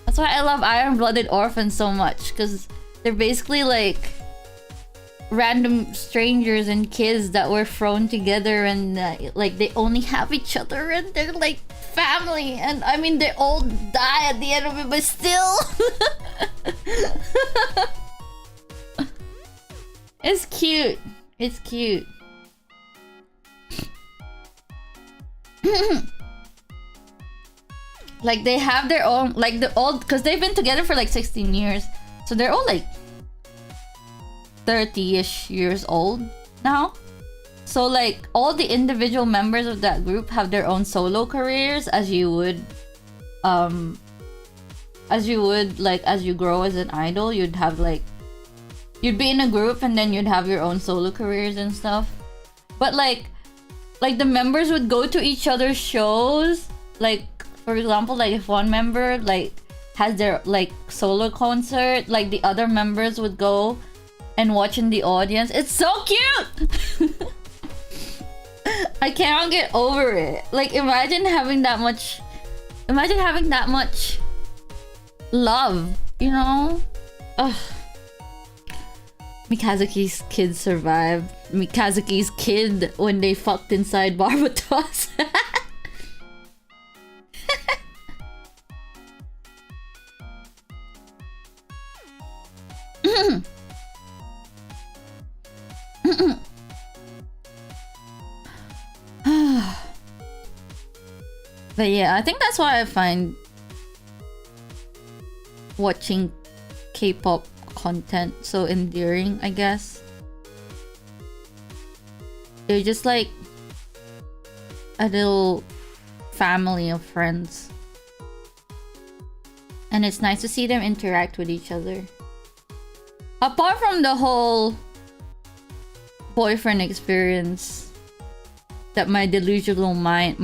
That's why I love Iron-Blooded Orphans so much, because they're basically like random strangers and kids that were thrown together, and like they only have each other, and they're like family. And I mean, they all die at the end of it, but still. It's cute. It's cute. Like they have their own, like the old, because they've been together for like 16 years, so they're all like 30-ish years old now. So like all the individual members of that group have their own solo careers, as you would like as you grow as an idol. You'd have like, you'd be in a group and then you'd have your own solo careers and stuff. But like the members would go to each other's shows. Like for example, like if one member like has their like solo concert, like the other members would go and watch in the audience. It's so cute. I cannot get over it. Like imagine having that much love, you know? Ugh. Mikazuki's kid survived. Mikazuki's kid when they fucked inside Barbatos. But yeah, I think that's why I find watching K-pop content so endearing, I guess. They're just like a little family of friends. And it's nice to see them interact with each other. Apart from the whole boyfriend experience that my delusional mind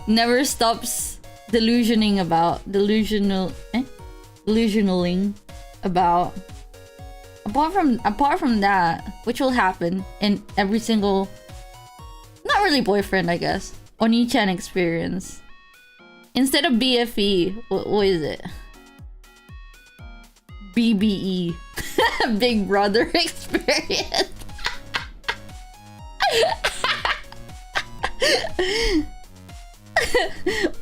never stops delusionaling about. Apart from that, which will happen in every single, not really boyfriend, I guess, Oni-chan experience. Instead of BFE, what is it? BBE. Big brother experience.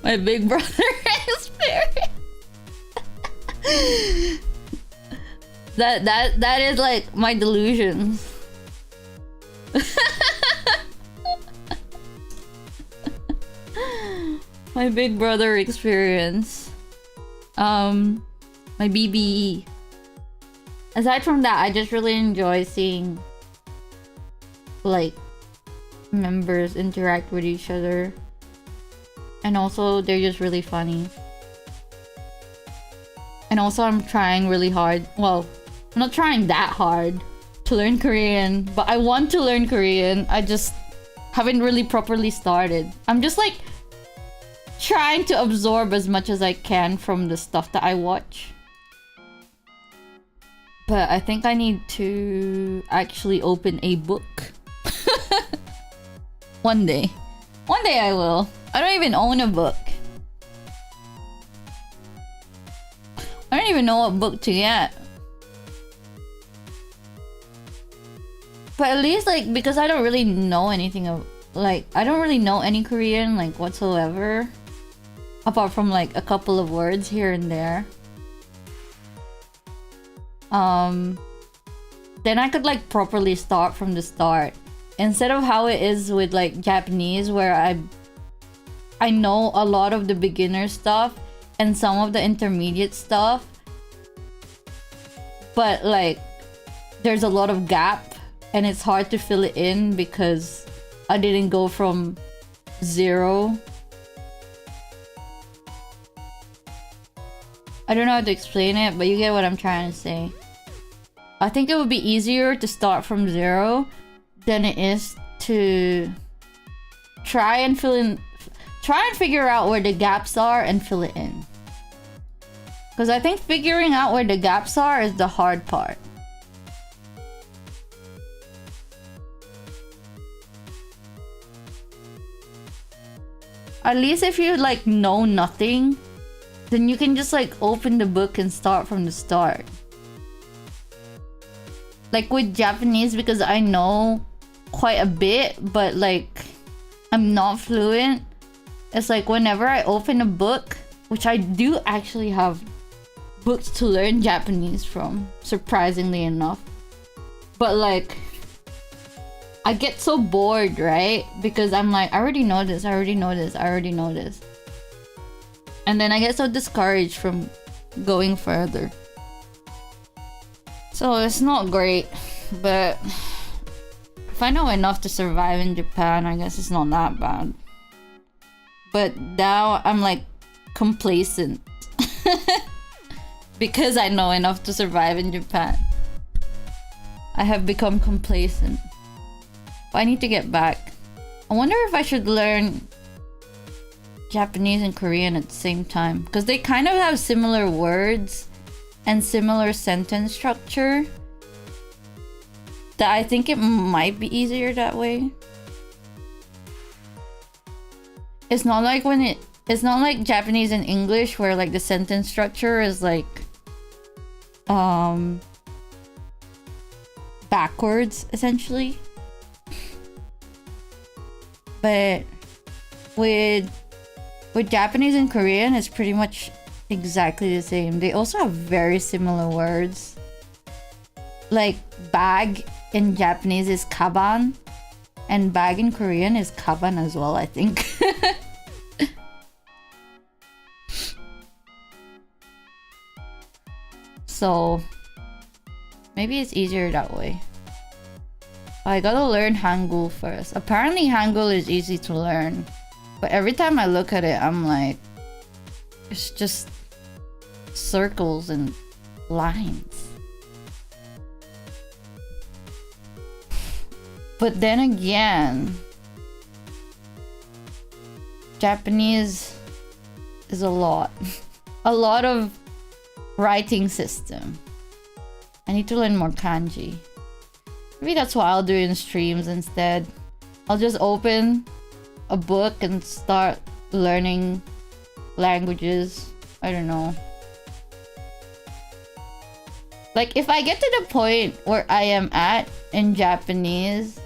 My big brother experience. That is like my delusions. My big brother experience. My BBE. Aside from that, I just really enjoy seeing like members interact with each other. And also they're just really funny. And also I'm trying really hard. Well, I'm not trying that hard to learn Korean, but I want to learn Korean. I just haven't really properly started. I'm just like trying to absorb as much as I can from the stuff that I watch. But I think I need to actually open a book. One day. One day I will. I don't even own a book. I don't even know what book to get. But at least like, because I don't really know anything of, like, I don't really know any Korean like whatsoever. Apart from like a couple of words here and there. Then I could like properly start from the start. Instead of how it is with like Japanese, where I know a lot of the beginner stuff and some of the intermediate stuff, but like there's a lot of gap and it's hard to fill it in because I didn't go from zero. I don't know how to explain it, but you get what I'm trying to say. I think it would be easier to start from zero than it is to try and figure out where the gaps are and fill it in. Because I think figuring out where the gaps are is the hard part. At least if you like know nothing, then you can just like open the book and start from the start. Like with Japanese, because I know quite a bit, but like I'm not fluent. It's like whenever I open a book, which I do actually have books to learn Japanese from, surprisingly enough. But like, I get so bored, right? Because I'm like, I already know this, I already know this, I already know this. And then I get so discouraged from going further. So it's not great, but if I know enough to survive in Japan, I guess it's not that bad. But now I'm like complacent because I know enough to survive in Japan. I have become complacent. But I need to get back. I wonder if I should learn Japanese and Korean at the same time, because they kind of have similar words and similar sentence structure, that I think it might be easier that way. It's not like it's not like Japanese and English where like the sentence structure is like backwards essentially. But with Japanese and Korean, it's pretty much exactly the same. They also have very similar words. Like bag in Japanese is kaban, and bag in Korean is kaban as well, I think. So maybe it's easier that way. I gotta learn Hangul first. Apparently Hangul is easy to learn. But every time I look at it, I'm like, it's just circles and lines. But then again, Japanese is a lot. A lot of writing system. I need to learn more kanji. Maybe that's what I'll do in streams instead. I'll just open a book and start learning languages. I don't know. Like if I get to the point where I am at in Japanese,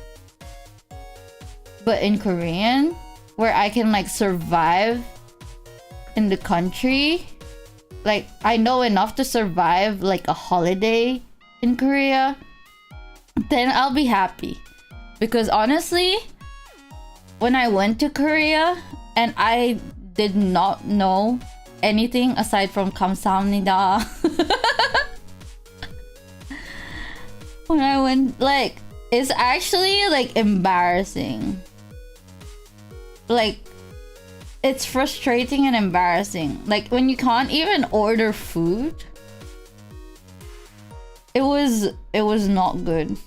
but in Korean, where I can like survive in the country, like I know enough to survive like a holiday in Korea, then I'll be happy. Because honestly, when I went to Korea and I did not know anything aside from 감사합니다. When I went, like, it's actually like embarrassing. Like, it's frustrating and embarrassing. Like when you can't even order food. It was not good.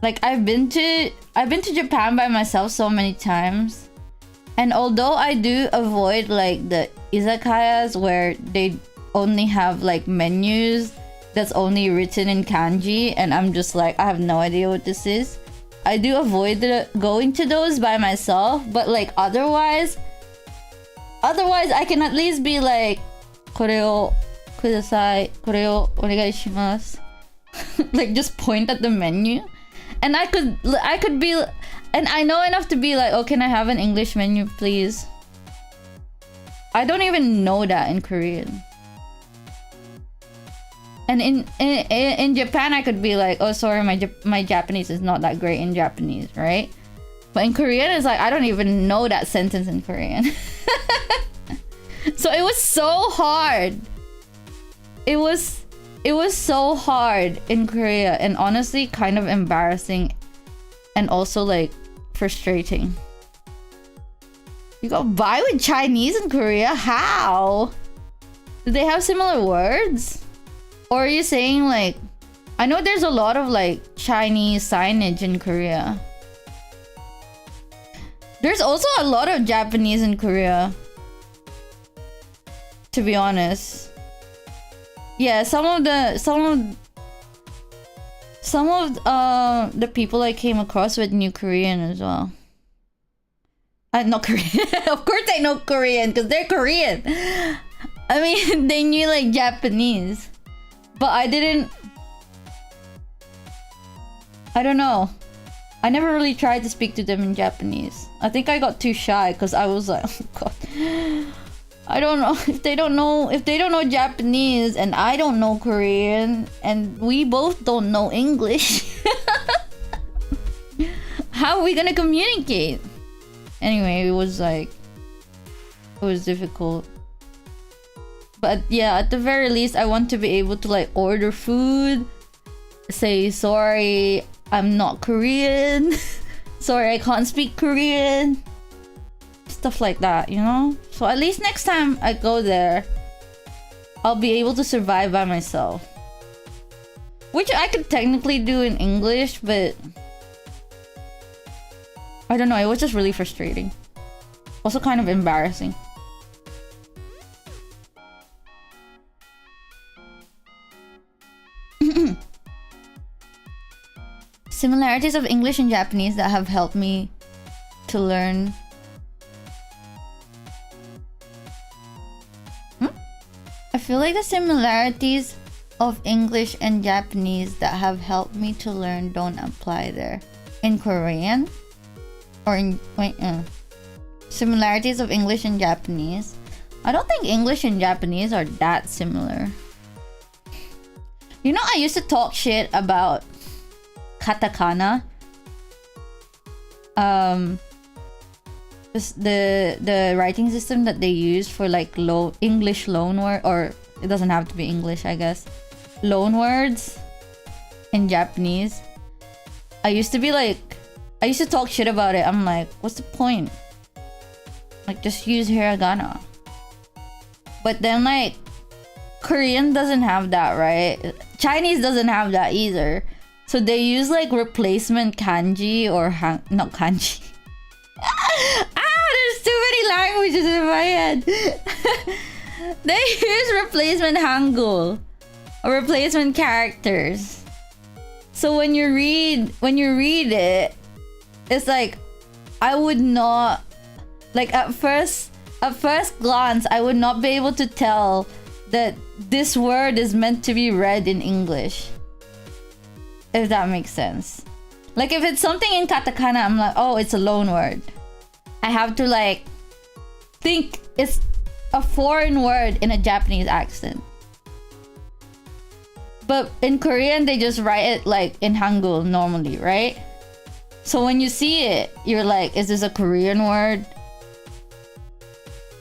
Like I've been to Japan by myself so many times. And although I do avoid like the izakayas where they only have like menus that's only written in kanji and I'm just like, I have no idea what this is. I do avoid going to those by myself, but like otherwise I can at least be like, これをください、これをお願いします. Like just point at the menu. And I could be, and I know enough to be like, oh, can I have an English menu, please? I don't even know that in Korean. And in Japan, I could be like, oh, sorry, my Japanese is not that great in Japanese, right? But in Korean, it's like, I don't even know that sentence in Korean. So it was so hard. It was so hard in Korea and honestly kind of embarrassing and also like frustrating. You got by with Chinese in Korea? How? Do they have similar words? Or are you saying like, I know there's a lot of like Chinese signage in Korea. There's also a lot of Japanese in Korea, to be honest. Yeah, some of the people I came across with knew Korean as well. Not Korean. Of course I know Korean because they're Korean. I mean, they knew like Japanese. But I don't know. I never really tried to speak to them in Japanese. I think I got too shy because I was like, oh god. I don't know if they don't know Japanese and I don't know Korean and we both don't know English. How are we gonna communicate? Anyway, it was difficult. But yeah, at the very least, I want to be able to like order food, say sorry, I'm not Korean. Sorry, I can't speak Korean. Stuff like that, you know? So at least next time I go there, I'll be able to survive by myself. Which I could technically do in English, but I don't know, it was just really frustrating. Also kind of embarrassing. Similarities of English and Japanese that have helped me to learn. I feel like the similarities of English and Japanese that have helped me to learn don't apply there. In Korean? Or in... Similarities of English and Japanese. I don't think English and Japanese are that similar. You know, I used to talk shit about katakana. the writing system that they use for like English loan word, or it doesn't have to be English, I guess, loan words in Japanese. I used to talk shit about it. I'm like, what's the point? Like, just use hiragana. But then like Korean doesn't have that, right? Chinese doesn't have that either. So they use like replacement kanji or not kanji. There's too many languages in my head. They use replacement hangul or replacement characters. So when you read it, it's like, I would not, like at first glance, I would not be able to tell that this word is meant to be read in English. If that makes sense. Like if it's something in katakana, I'm like, oh, it's a loan word. I have to like think it's a foreign word in a Japanese accent. But in Korean, they just write it like in Hangul normally, right? So when you see it, you're like, is this a Korean word?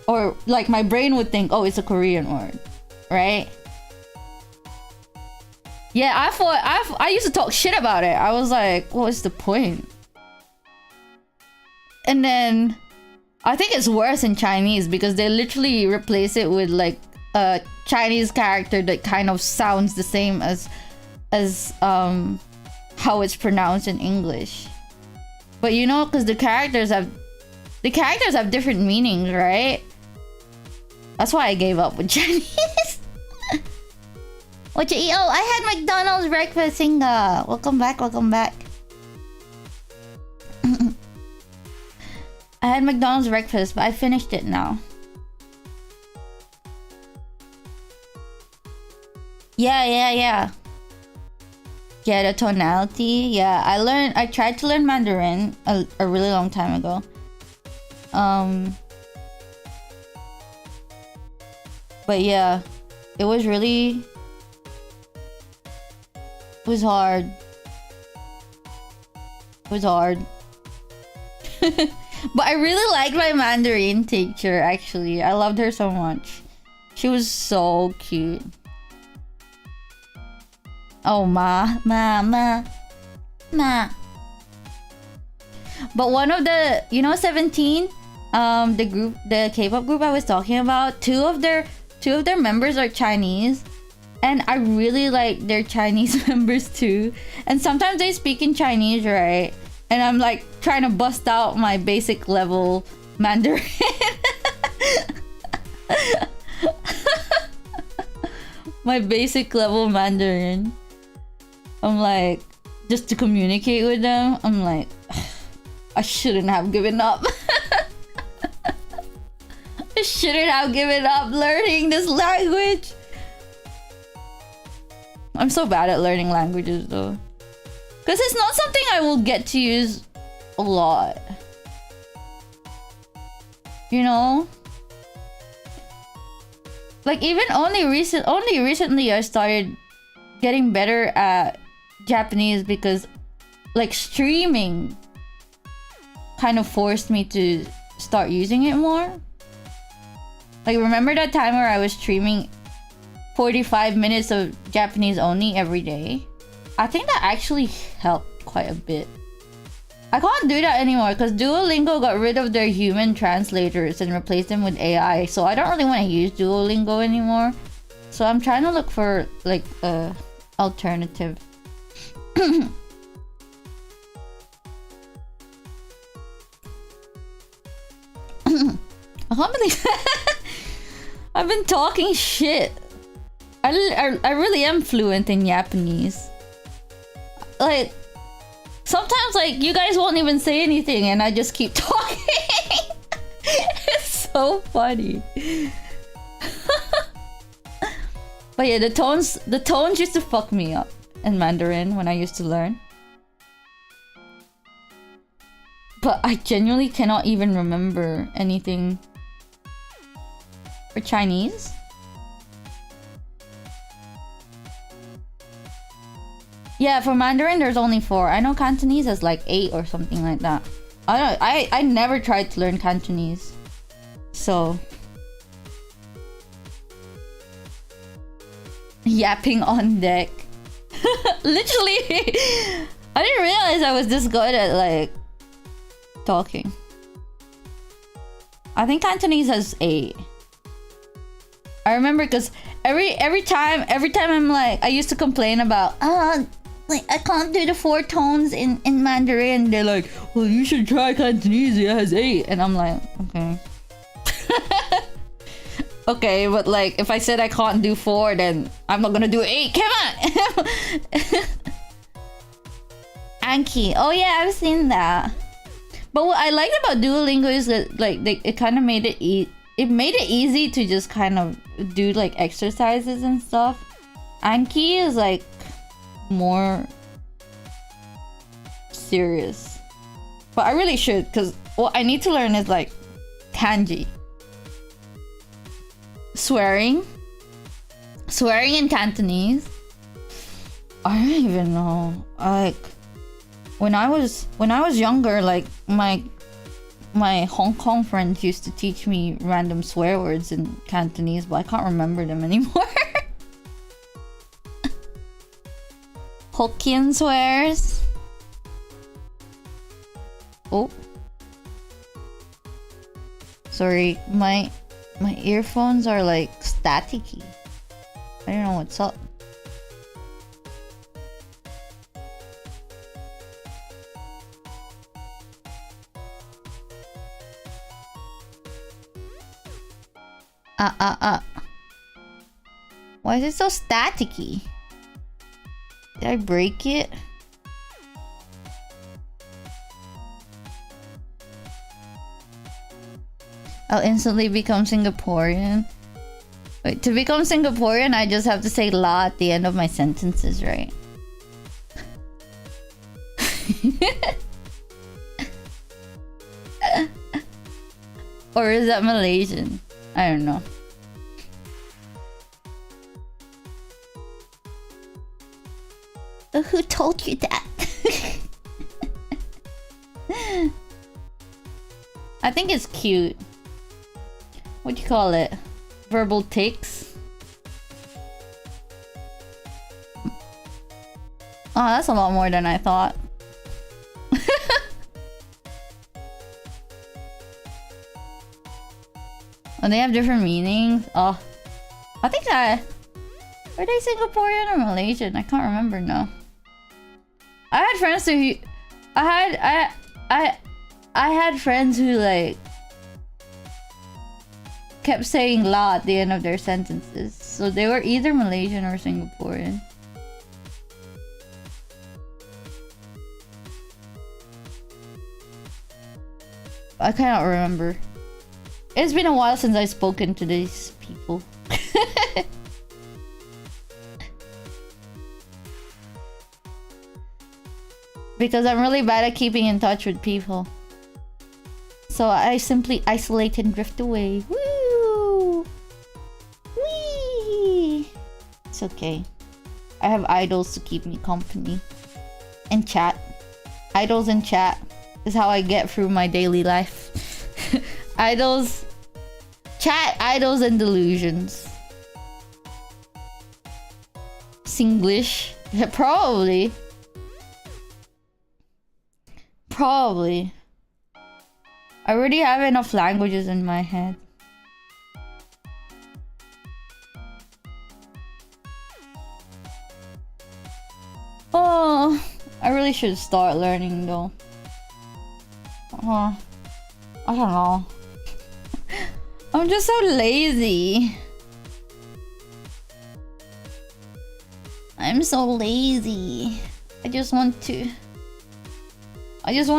Or like my brain would think, oh, it's a Korean word, right? Yeah, I used to talk shit about it. I was like, what's the point? And then I think it's worse in Chinese because they literally replace it with like a Chinese character that kind of sounds the same as how it's pronounced in English. But you know, because the characters have different meanings, right? That's why I gave up with Chinese. What you eat? Oh, I had McDonald's breakfast, Singa. Welcome back. I had McDonald's breakfast, but I finished it now. Yeah. Yeah, the tonality. Yeah, I tried to learn Mandarin a really long time ago. But yeah, it was hard. But I really liked my Mandarin teacher, actually. I loved her so much. She was so cute. Oh, ma. But one of the, 17, the K-pop group I was talking about, two of their members are Chinese. And I really like their Chinese members too. And sometimes they speak in Chinese, right? And I'm like trying to bust out my basic level Mandarin. My basic level Mandarin. I'm like, just to communicate with them, I'm like, I shouldn't have given up. I shouldn't have given up learning this language. I'm so bad at learning languages though. Because it's not something I will get to use a lot. You know? Like even only recently I started getting better at Japanese because like streaming kind of forced me to start using it more. Like remember that time where I was streaming 45 minutes of Japanese only every day? I think that actually helped quite a bit. I can't do that anymore because Duolingo got rid of their human translators and replaced them with AI. So I don't really want to use Duolingo anymore. So I'm trying to look for like a alternative. I can't believe I've been talking shit. I really am fluent in Japanese. Like, sometimes like you guys won't even say anything and I just keep talking. It's so funny. But yeah, the tones used to fuck me up in Mandarin when I used to learn. But I genuinely cannot even remember anything for Chinese. Yeah, for Mandarin, there's only 4. I know Cantonese has like 8 or something like that. I never tried to learn Cantonese. So yapping on deck. Literally, I didn't realize I was this good at like talking. I think Cantonese has A. I remember because every time I'm like, I used to complain about like I can't do the 4 tones in Mandarin. They're like, well, you should try Cantonese. It has 8, and I'm like, okay. Okay, but like if I said I can't do 4, then I'm not gonna do 8. Come on. Anki. Oh yeah, I've seen that. But what I liked about Duolingo is that like it kind of made it easy to just kind of do like exercises and stuff. Anki is like more serious. But I really should, because what I need to learn is like kanji. Swearing in Cantonese. I don't even know. Like when I was younger, like my Hong Kong friends used to teach me random swear words in Cantonese, but I can't remember them anymore. Hokkien swears. Oh. Sorry, my earphones are like staticky. I don't know what's up. Why is it so staticky? Did I break it? I'll instantly become Singaporean. Wait, to become Singaporean, I just have to say la at the end of my sentences, right? Or is that Malaysian? I don't know. Who told you that? I think it's cute. What do you call it? Verbal tics? Oh, that's a lot more than I thought. Oh, they have different meanings? Oh. I think that... Are they Singaporean or Malaysian? I can't remember now. I had friends who... I had friends who like... kept saying la at the end of their sentences. So they were either Malaysian or Singaporean. I cannot remember. It's been a while since I've spoken to these people. Because I'm really bad at keeping in touch with people. So I simply isolate and drift away. Woo! Whee! It's okay. I have idols to keep me company. And chat. Idols and chat is how I get through my daily life. Idols... Chat, idols, and delusions. Singlish? Yeah, probably. Probably. I already have enough languages in my head. Oh, I really should start learning though. I don't know. I'm just so lazy. I'm so lazy. I just want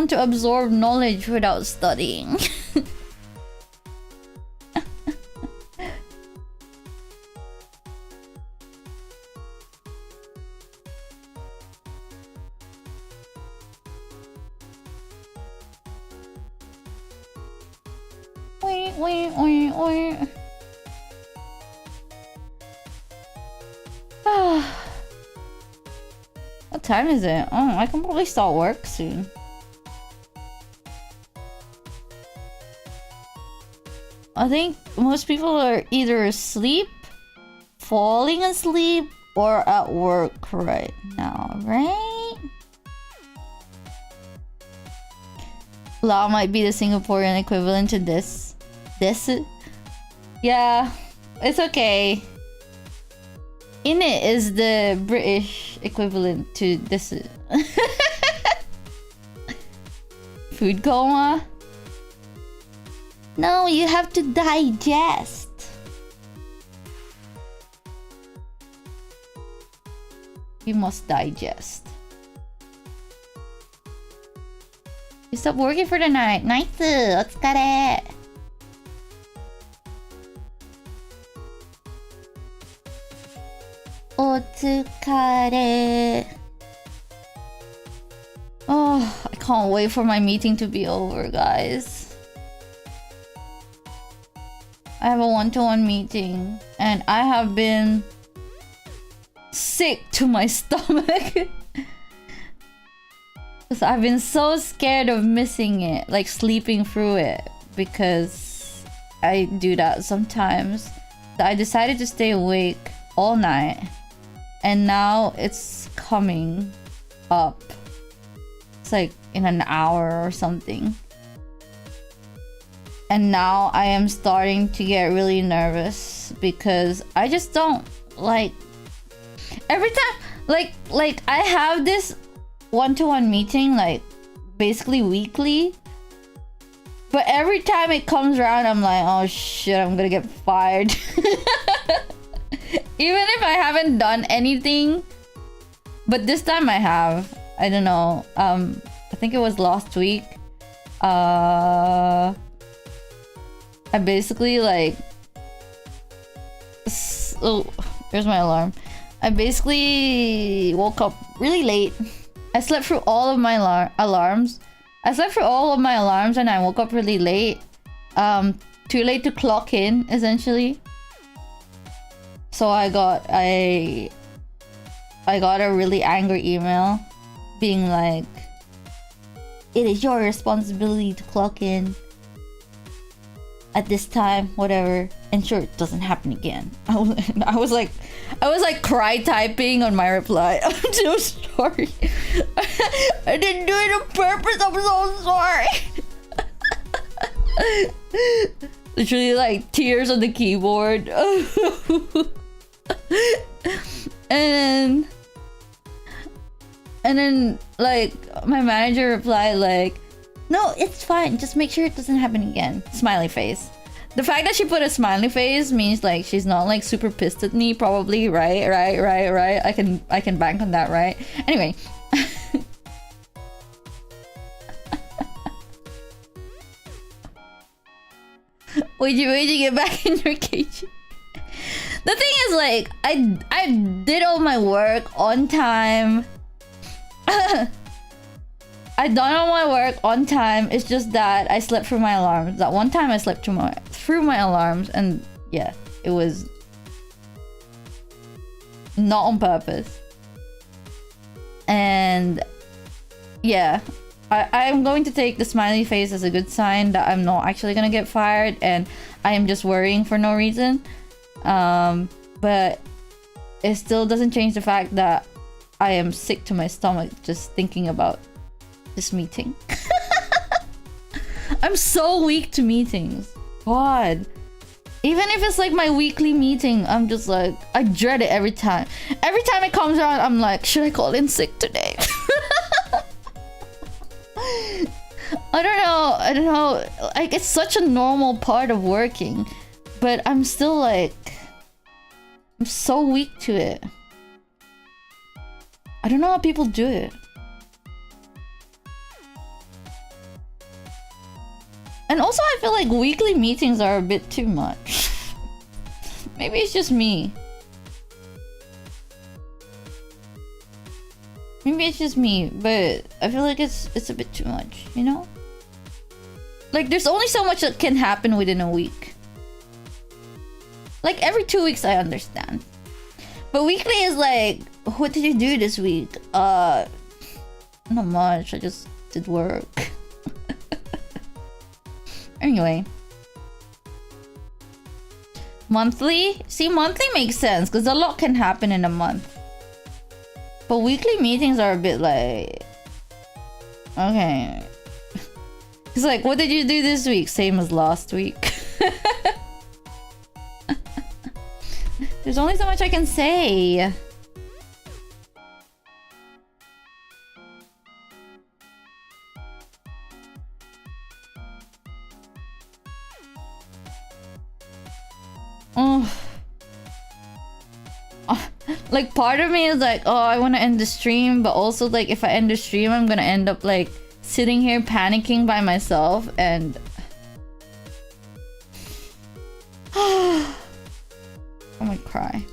to absorb knowledge without studying. What time is it? Oh, I can probably start work soon. I think most people are either asleep, falling asleep, or at work right now, right? Lao might be the Singaporean equivalent to this. Yeah, it's okay. In it is the British equivalent to this. Food coma? No, you have to digest. You must digest. You stop working for the night. Nice. お疲れ. Oh, I can't wait for my meeting to be over, guys. I have a one-to-one meeting and I have been sick to my stomach. Because I've been so scared of missing it, like sleeping through it, because I do that sometimes. So I decided to stay awake all night, and now it's coming up. It's like in an hour or something. And now I am starting to get really nervous because I just don't like every time like I have this one-to-one meeting like basically weekly, but every time it comes around I'm like, oh shit, I'm gonna get fired. Even if I haven't done anything, but this time I have. I don't know, I think it was last week. I basically like, oh, there's my alarm. I basically woke up really late. I slept through all of my alarms. I slept through all of my alarms and I woke up really late. Too late to clock in, essentially. So I got a really angry email being like, it is your responsibility to clock in at this time, whatever, ensure it doesn't happen again. I was like cry typing on my reply. I'm so sorry. I didn't do it on purpose. I'm so sorry. Literally like tears on the keyboard. And then like my manager replied like, no, it's fine. Just make sure it doesn't happen again. Smiley face. The fact that she put a smiley face means like she's not like super pissed at me, probably, right? I can bank on that, right? Anyway. Wait till you get back in your cage. The thing is like I did all my work on time. I done all my work on time. It's just that I slept through my alarms. That one time I slept through my alarms, and yeah, it was not on purpose. And yeah, I'm going to take the smiley face as a good sign that I'm not actually gonna get fired, and I am just worrying for no reason. But it still doesn't change the fact that I am sick to my stomach just thinking about this meeting. I'm so weak to meetings. God. Even if it's like my weekly meeting, I'm just like, I dread it every time. Every time it comes around, I'm like, should I call in sick today? I don't know. Like, it's such a normal part of working, but I'm still like, I'm so weak to it. I don't know how people do it. And also I feel like weekly meetings are a bit too much. Maybe it's just me. Maybe it's just me, but I feel like it's a bit too much, you know? Like there's only so much that can happen within a week. Like every 2 weeks I understand. But weekly is like, what did you do this week? Not much, I just did work. Anyway, Monthly? See, monthly makes sense because a lot can happen in a month. But weekly meetings are a bit like... Okay. It's like, what did you do this week? Same as last week. There's only so much I can say. Oh. Like, part of me is like, oh, I want to end the stream, but also like, if I end the stream, I'm gonna end up like sitting here panicking by myself and I might cry.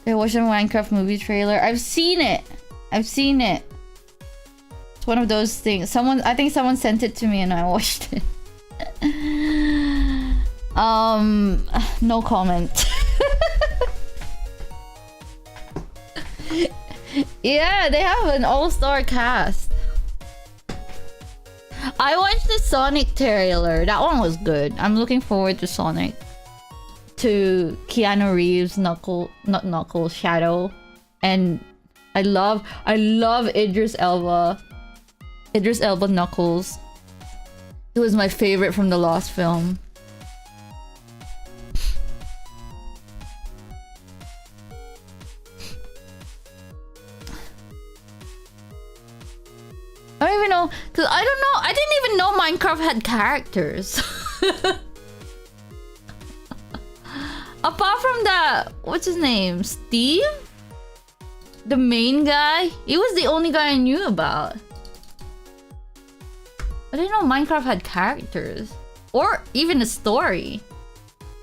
Did I watch the Minecraft movie trailer? I've seen it. I've seen it. It's one of those things. I think someone sent it to me and I watched it. No comment. Yeah, they have an all-star cast. I watched the Sonic trailer. That one was good. I'm looking forward to Sonic. To Keanu Reeves, Shadow. And I love Idris Elba. Idris Elba Knuckles. He was my favorite from the last film. I don't even know, cause I didn't even know Minecraft had characters. Apart from that, what's his name? Steve? The main guy? He was the only guy I knew about. I didn't know Minecraft had characters. Or even a story.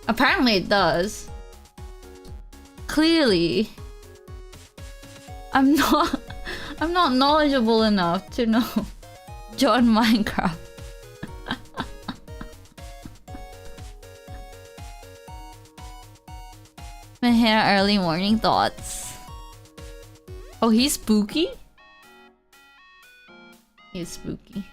Apparently it does. Clearly. I'm not knowledgeable enough to know John Minecraft. Mahara early morning thoughts. Oh, he's spooky? He's spooky.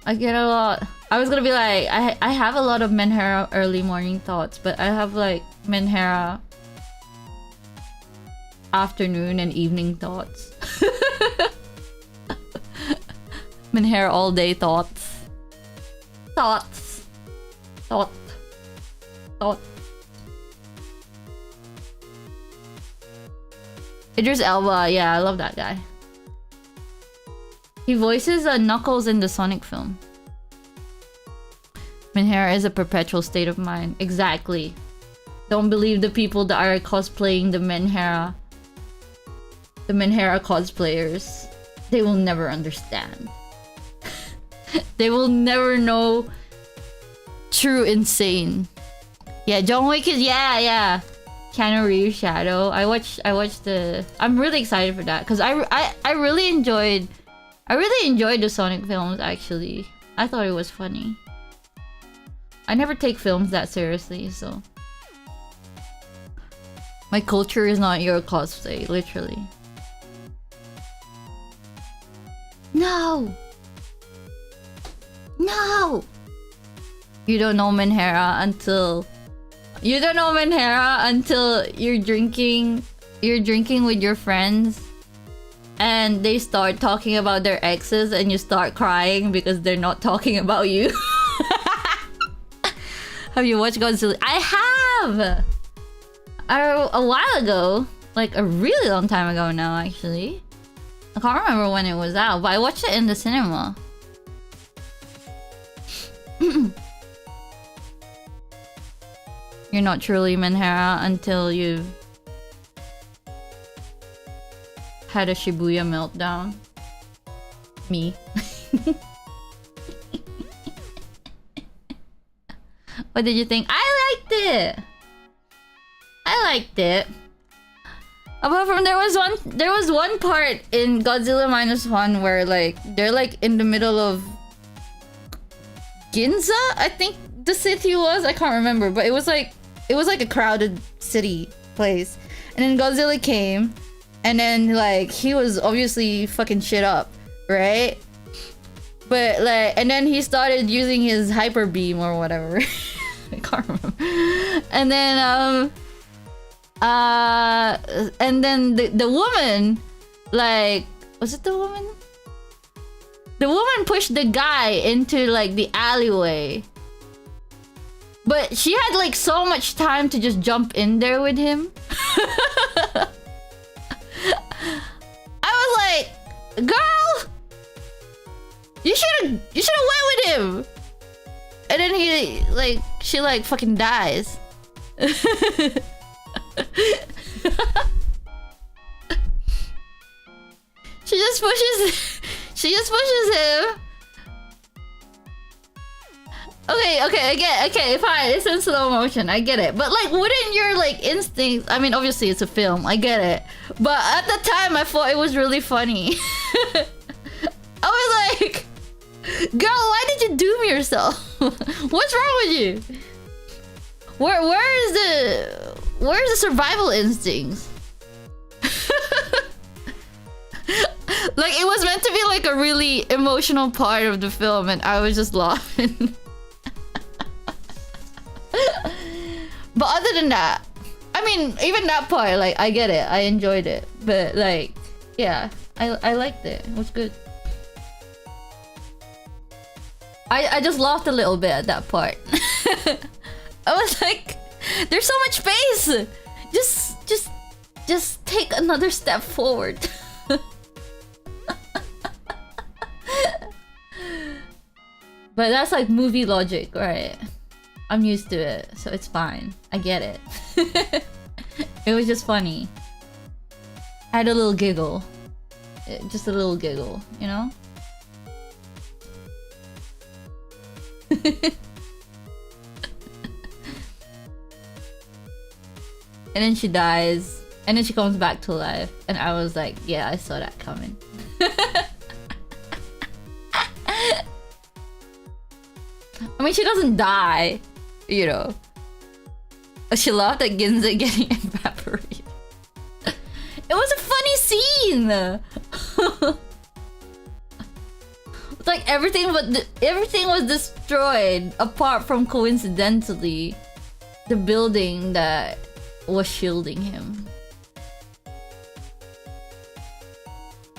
I get a lot. I was gonna be like, I have a lot of Menhera early morning thoughts, but I have like Menhera afternoon and evening thoughts. Menhera all day thoughts. Thoughts. Thought. Idris Elba, yeah, I love that guy. He voices Knuckles in the Sonic film. Menhera is a perpetual state of mind. Exactly. Don't believe the people that are cosplaying the Menhera. The Menhera cosplayers. They will never understand. They will never know true insane. Yeah, John Wick is yeah. Keanu Reeves Shadow. I watched the. I'm really excited for that because I really enjoyed the Sonic films actually. I thought it was funny. I never take films that seriously, so my culture is not your cosplay, literally. No. You don't know Menhera until you're drinking with your friends and they start talking about their exes and you start crying because they're not talking about you. Have you watched Godzilla? I have! A while ago. Like a really long time ago now, actually. I can't remember when it was out, but I watched it in the cinema. You're not truly Menhera until you've had a Shibuya meltdown. Me. What did you think? I liked it. Apart from there was one part in Godzilla -1 where like they're like in the middle of Ginza, I think the city was. I can't remember, but it was like a crowded city place. And then Godzilla came And then like he was obviously fucking shit up, right? But like, and then he started using his hyper beam or whatever. I can't remember. And then and then the woman, like, was it the woman? The woman pushed the guy into like the alleyway. But she had like so much time to just jump in there with him. I was like, girl, you should have went with him. And then she like fucking dies. She just pushes him. Okay, fine. It's in slow motion. I get it. But like, wouldn't your like instincts? I mean, obviously it's a film. I get it. But at the time, I thought it was really funny. I was like, girl, why did you doom yourself? What's wrong with you? Where's the survival instincts? Like, it was meant to be like a really emotional part of the film, and I was just laughing. But other than that, I mean, even that part, like, I get it. I enjoyed it. But like, yeah, I liked it. It was good. I just laughed a little bit at that part. I was like, there's so much space. Just take another step forward. But that's like movie logic, right? I'm used to it, so it's fine. I get it. It was just funny. I had a little giggle. Just a little giggle, you know? And then she dies. And then she comes back to life. And I was like, yeah, I saw that coming. I mean, she doesn't die, you know. She laughed at Ginza getting evaporated. It was a funny scene! Like, everything was destroyed, apart from, coincidentally, the building that was shielding him.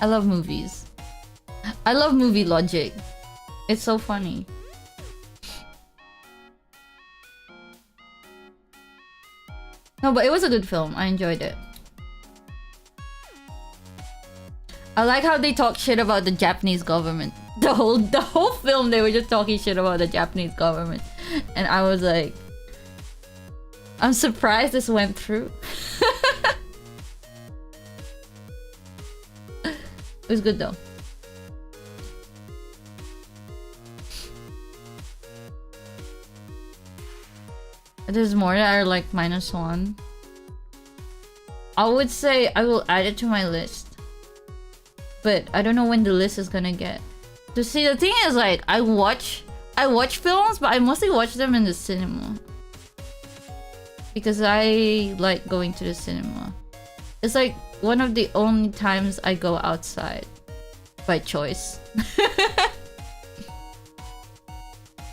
I love movies. I love movie logic. It's so funny. No, but it was a good film. I enjoyed it. I like how they talk shit about the Japanese government. The whole film, they were just talking shit about the Japanese government. And I was like, I'm surprised this went through. It was good though. There's more that are like -1. I would say I will add it to my list. But I don't know when the list is gonna get. So see, the thing is, like, I watch films, but I mostly watch them in the cinema. Because I like going to the cinema. It's like one of the only times I go outside. By choice.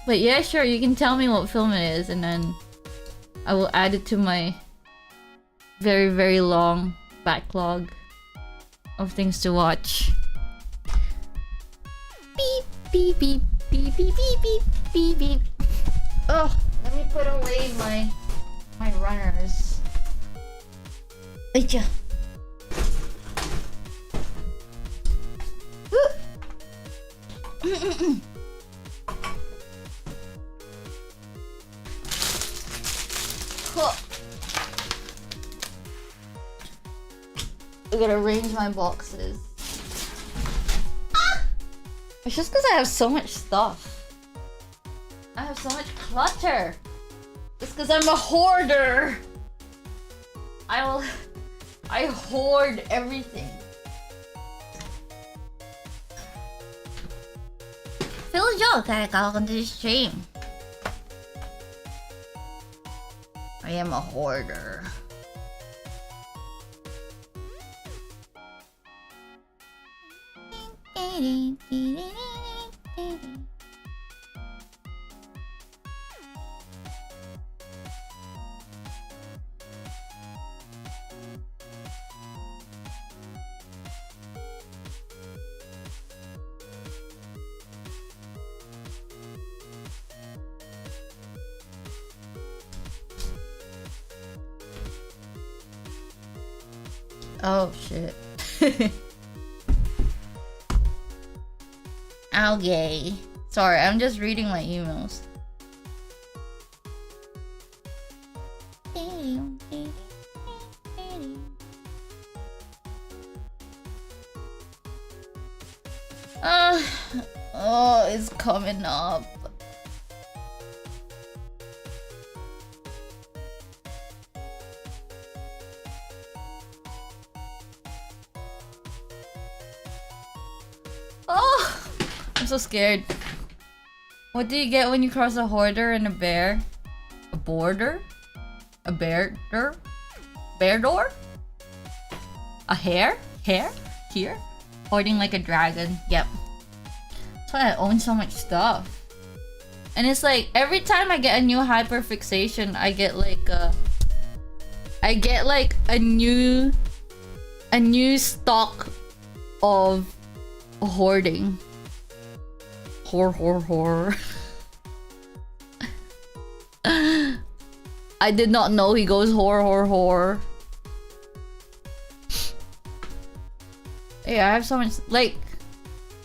But yeah, sure, you can tell me what film it is, and then I will add it to my very, very long backlog of things to watch. Beep, beep, beep, beep, beep, beep, beep, beep, beep. Oh, let me put away my runners. Aicha. I gotta arrange my boxes. Ah! It's just because I have so much stuff. I have so much clutter. It's because I'm a hoarder. I hoard everything. Feel joke, welcome to the stream. I am a hoarder. Oh shit. Okay. Sorry, I'm just reading my emails. Oh, it's coming up. Oh, I'm so scared. What do you get when you cross a hoarder and a bear? A border? A bear door? Bear door? A hare? Hare? Here? Hoarding like a dragon. Yep. That's why I own so much stuff. And it's like every time I get a new hyperfixation, I get like a new stock of hoarding. Whore. I did not know he goes whore. Yeah, I have so much, like,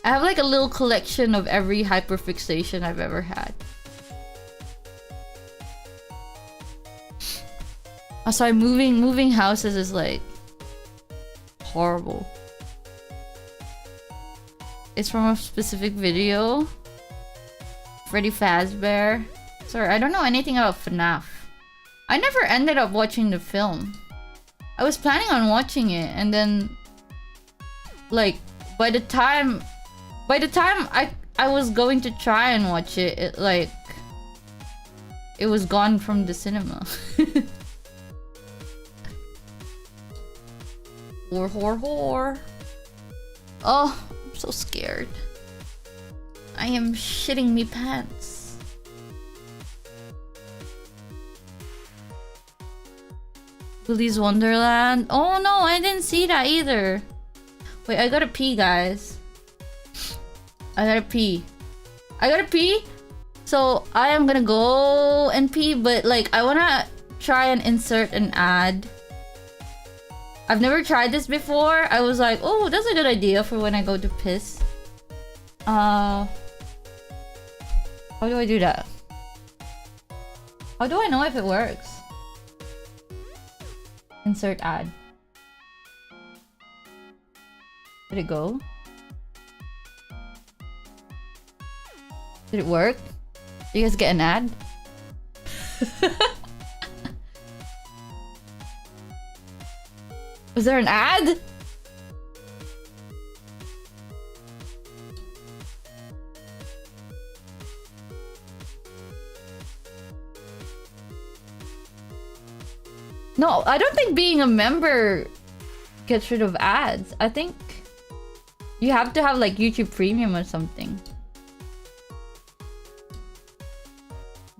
I have like a little collection of every hyperfixation I've ever had. Sorry, moving houses is like horrible. It's from a specific video. Freddy Fazbear. Sorry, I don't know anything about FNAF. I never ended up watching the film. I was planning on watching it, and then like by the time I was going to try and watch it, it was gone from the cinema. Whore. Oh, I'm so scared. I am shitting me pants. Willy's Wonderland. Oh no, I didn't see that either. Wait, I gotta pee, guys. I gotta pee. So I am gonna go and pee, but like I wanna try and insert an ad. I've never tried this before. I was like, oh, that's a good idea for when I go to piss. How do I do that? How do I know if it works? Insert ad. Did it go? Did it work? Did you guys get an ad? Was there an ad? No, I don't think being a member gets rid of ads. I think you have to have like YouTube Premium or something.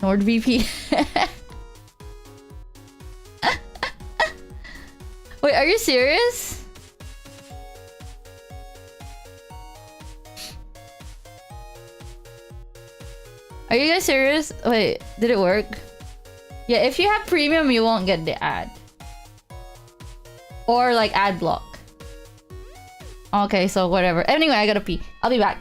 NordVPN. Wait, are you serious? Are you guys serious? Wait, did it work? Yeah, if you have premium, you won't get the ad. Or like ad block. Okay, so whatever. Anyway, I gotta pee. I'll be back.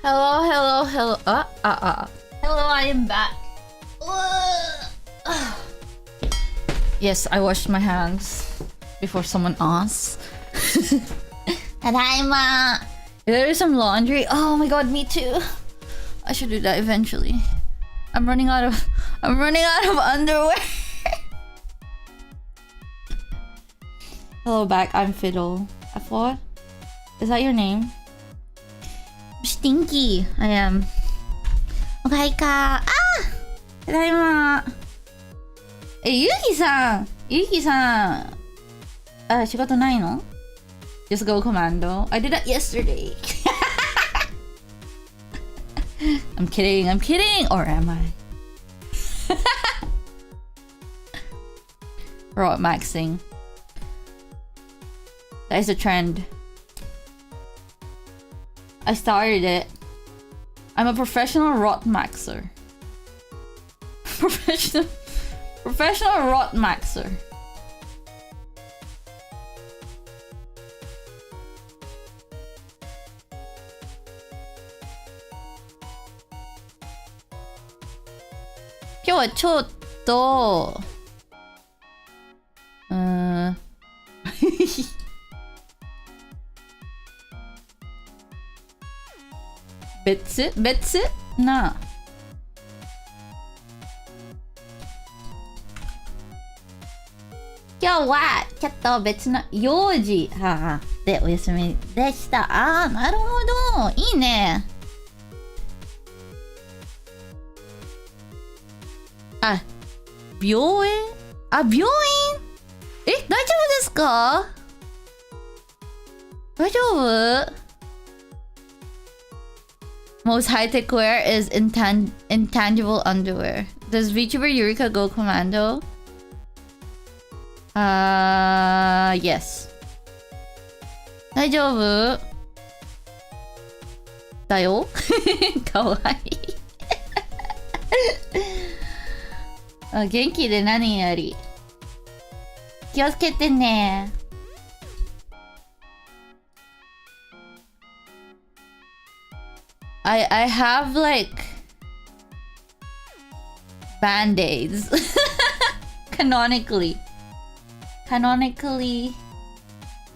Hello. Hello, I am back. Yes, I washed my hands before someone asks. Tadaima. There is some laundry. Oh my god, me too. I should do that eventually. I'm running out of underwear. Hello back, I'm Fiddle. F4? Is that your name? Stinky, I am. OKAEREKA. Ah! Tadaima. Yuki-san! 仕事ないの? Just go commando. I did that yesterday. I'm kidding. Or am I? Rot maxing. That is a trend. I started it. I'm a professional rot maxer. Professional rot maxer. Today is a little別な今日はちょっと別の用事でお休みでした。なるほど、いいね。病院？病院？大丈夫ですか？大丈夫？ Most high-tech wear is intangible underwear. Does VTuber Eureka go commando? Yes. 大丈夫？だよ。かわいい。元気で何より。気をつけてね。I have like band-aids. Canonically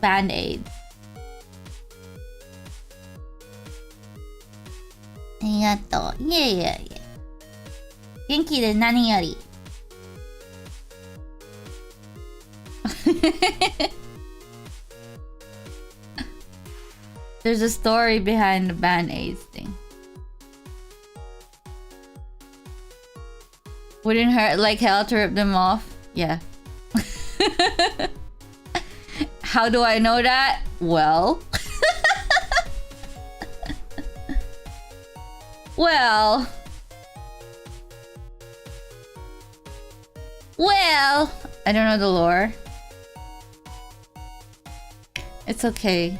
band-aids. ありがとう。いえ。元気で何より。There's a story behind the band-aids thing. Wouldn't hurt like hell to rip them off? Yeah. How do I know that? Well. Well, I don't know the lore. It's okay.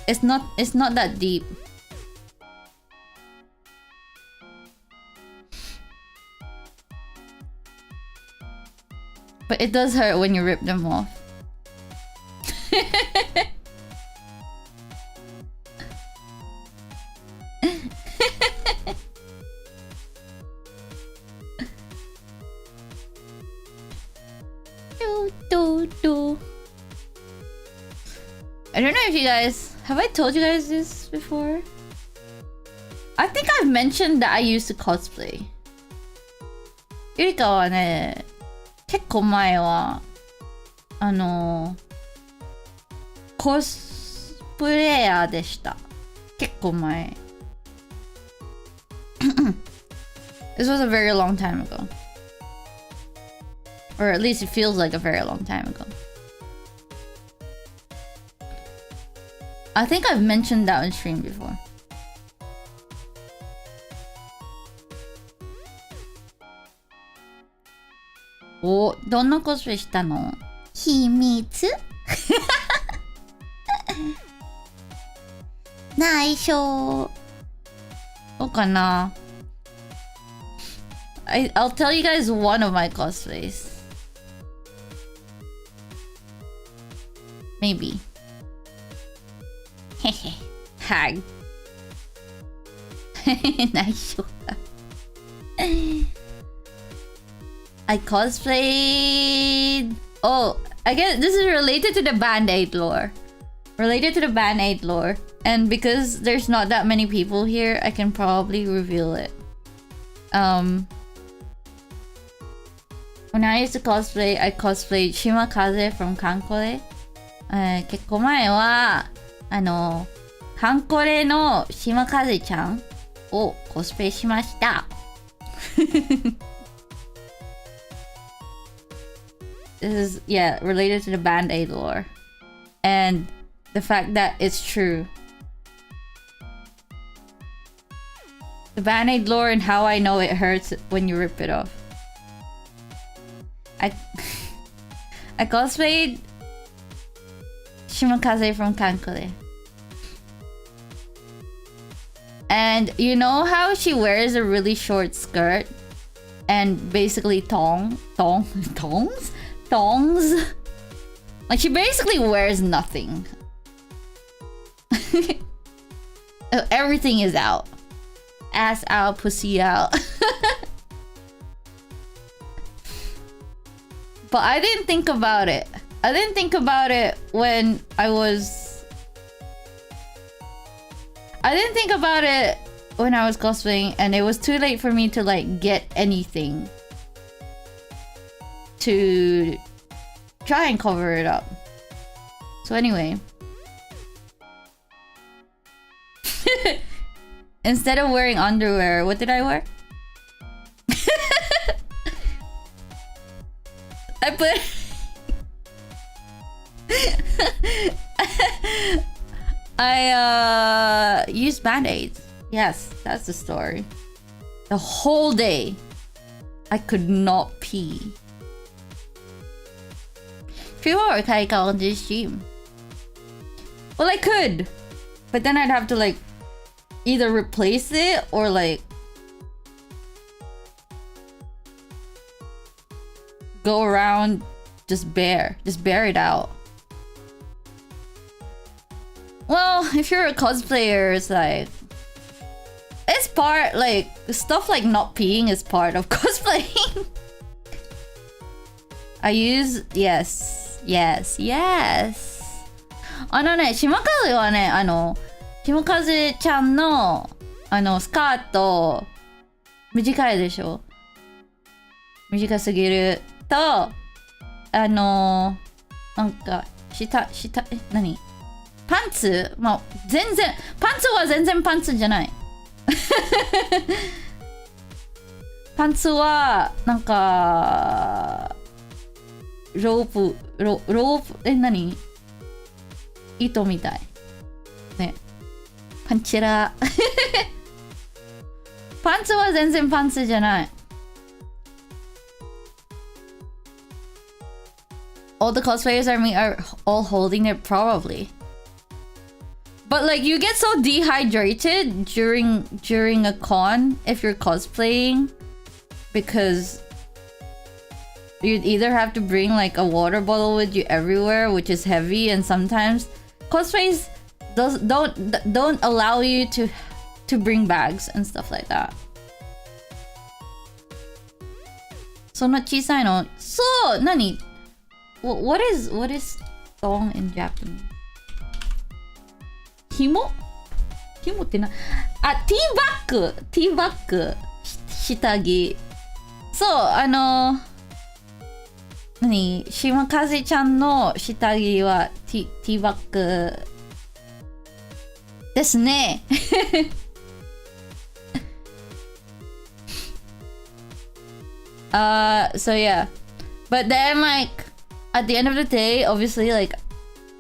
It's not that deep. But it does hurt when you rip them off. I don't know if you guys... Have I told you guys this before? I think I've mentioned that I used to cosplay. Eureka はね、結構前はコスプレイヤーでした。結構前。This was a very long time ago. Or at least it feels like a very long time ago. I think I've mentioned that on stream before. Oh, どんなコスプレしたの？秘密？内緒。そうかな。I'll tell you guys one of my cosplays. Maybe. Hehe. Hag. 内緒だ。I cosplayed. Oh, I guess this is related to the Band-Aid lore. Related to the Band-Aid lore. And because there's not that many people here, I can probably reveal it. When I used to cosplay, I cosplayed Shimakaze from Kankore. 結構前は、カンコレの島風ちゃんをコスプレしました。This is, yeah, related to the Band-Aid lore. And the fact that it's true. The Band-Aid lore and how I know it hurts when you rip it off. I cosplayed Shimakaze from Kankore. And you know how she wears a really short skirt and basically thongs? Like she basically wears nothing. Everything is out. Ass out, pussy out. But I didn't think about it. I didn't think about it when I was cosplaying, and it was too late for me to like get anything to try and cover it up. So anyway, instead of wearing underwear, what did I wear? I put I used Band-Aids. Yes, that's the story. The whole day I could not pee. Well, I could, but then I'd have to like either replace it or like go around just bare it out. Well, if you're a cosplayer, it's like it's part like stuff like not peeing is part of cosplaying. I use yes. 島風はね、島風ちゃんのスカート短いでしょ。短すぎるとなんか何パンツ、まあ全然パンツは全然パンツじゃない。パンツはなんかロープ何糸みたいね。パンチラパンツは全然パンツじゃない。All the cosplayers are all holding it probably. But like you get so dehydrated during a con if you're cosplaying, because you'd either have to bring like a water bottle with you everywhere, which is heavy, and sometimes cosplays don't allow you to bring bags and stuff like that. そんな小さいの。そう、何？ What is thong in Japanese? 紐ってな、あ、ティーバッグ下着。そう、何、島風ちゃんの下着はティーバッグですね。So yeah, but then like at the end of the day, obviously like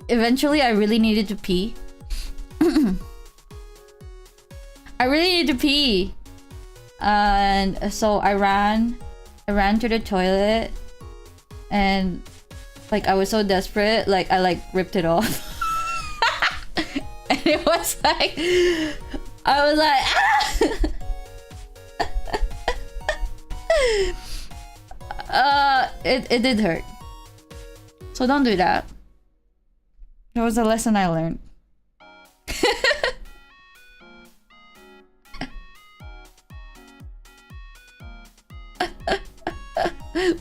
eventually I really needed to pee. I really needed to pee, and so I ran to the toilet, and like I was so desperate, like I like ripped it off. And it was like I was like it did hurt. So don't do that. That was a lesson I learned.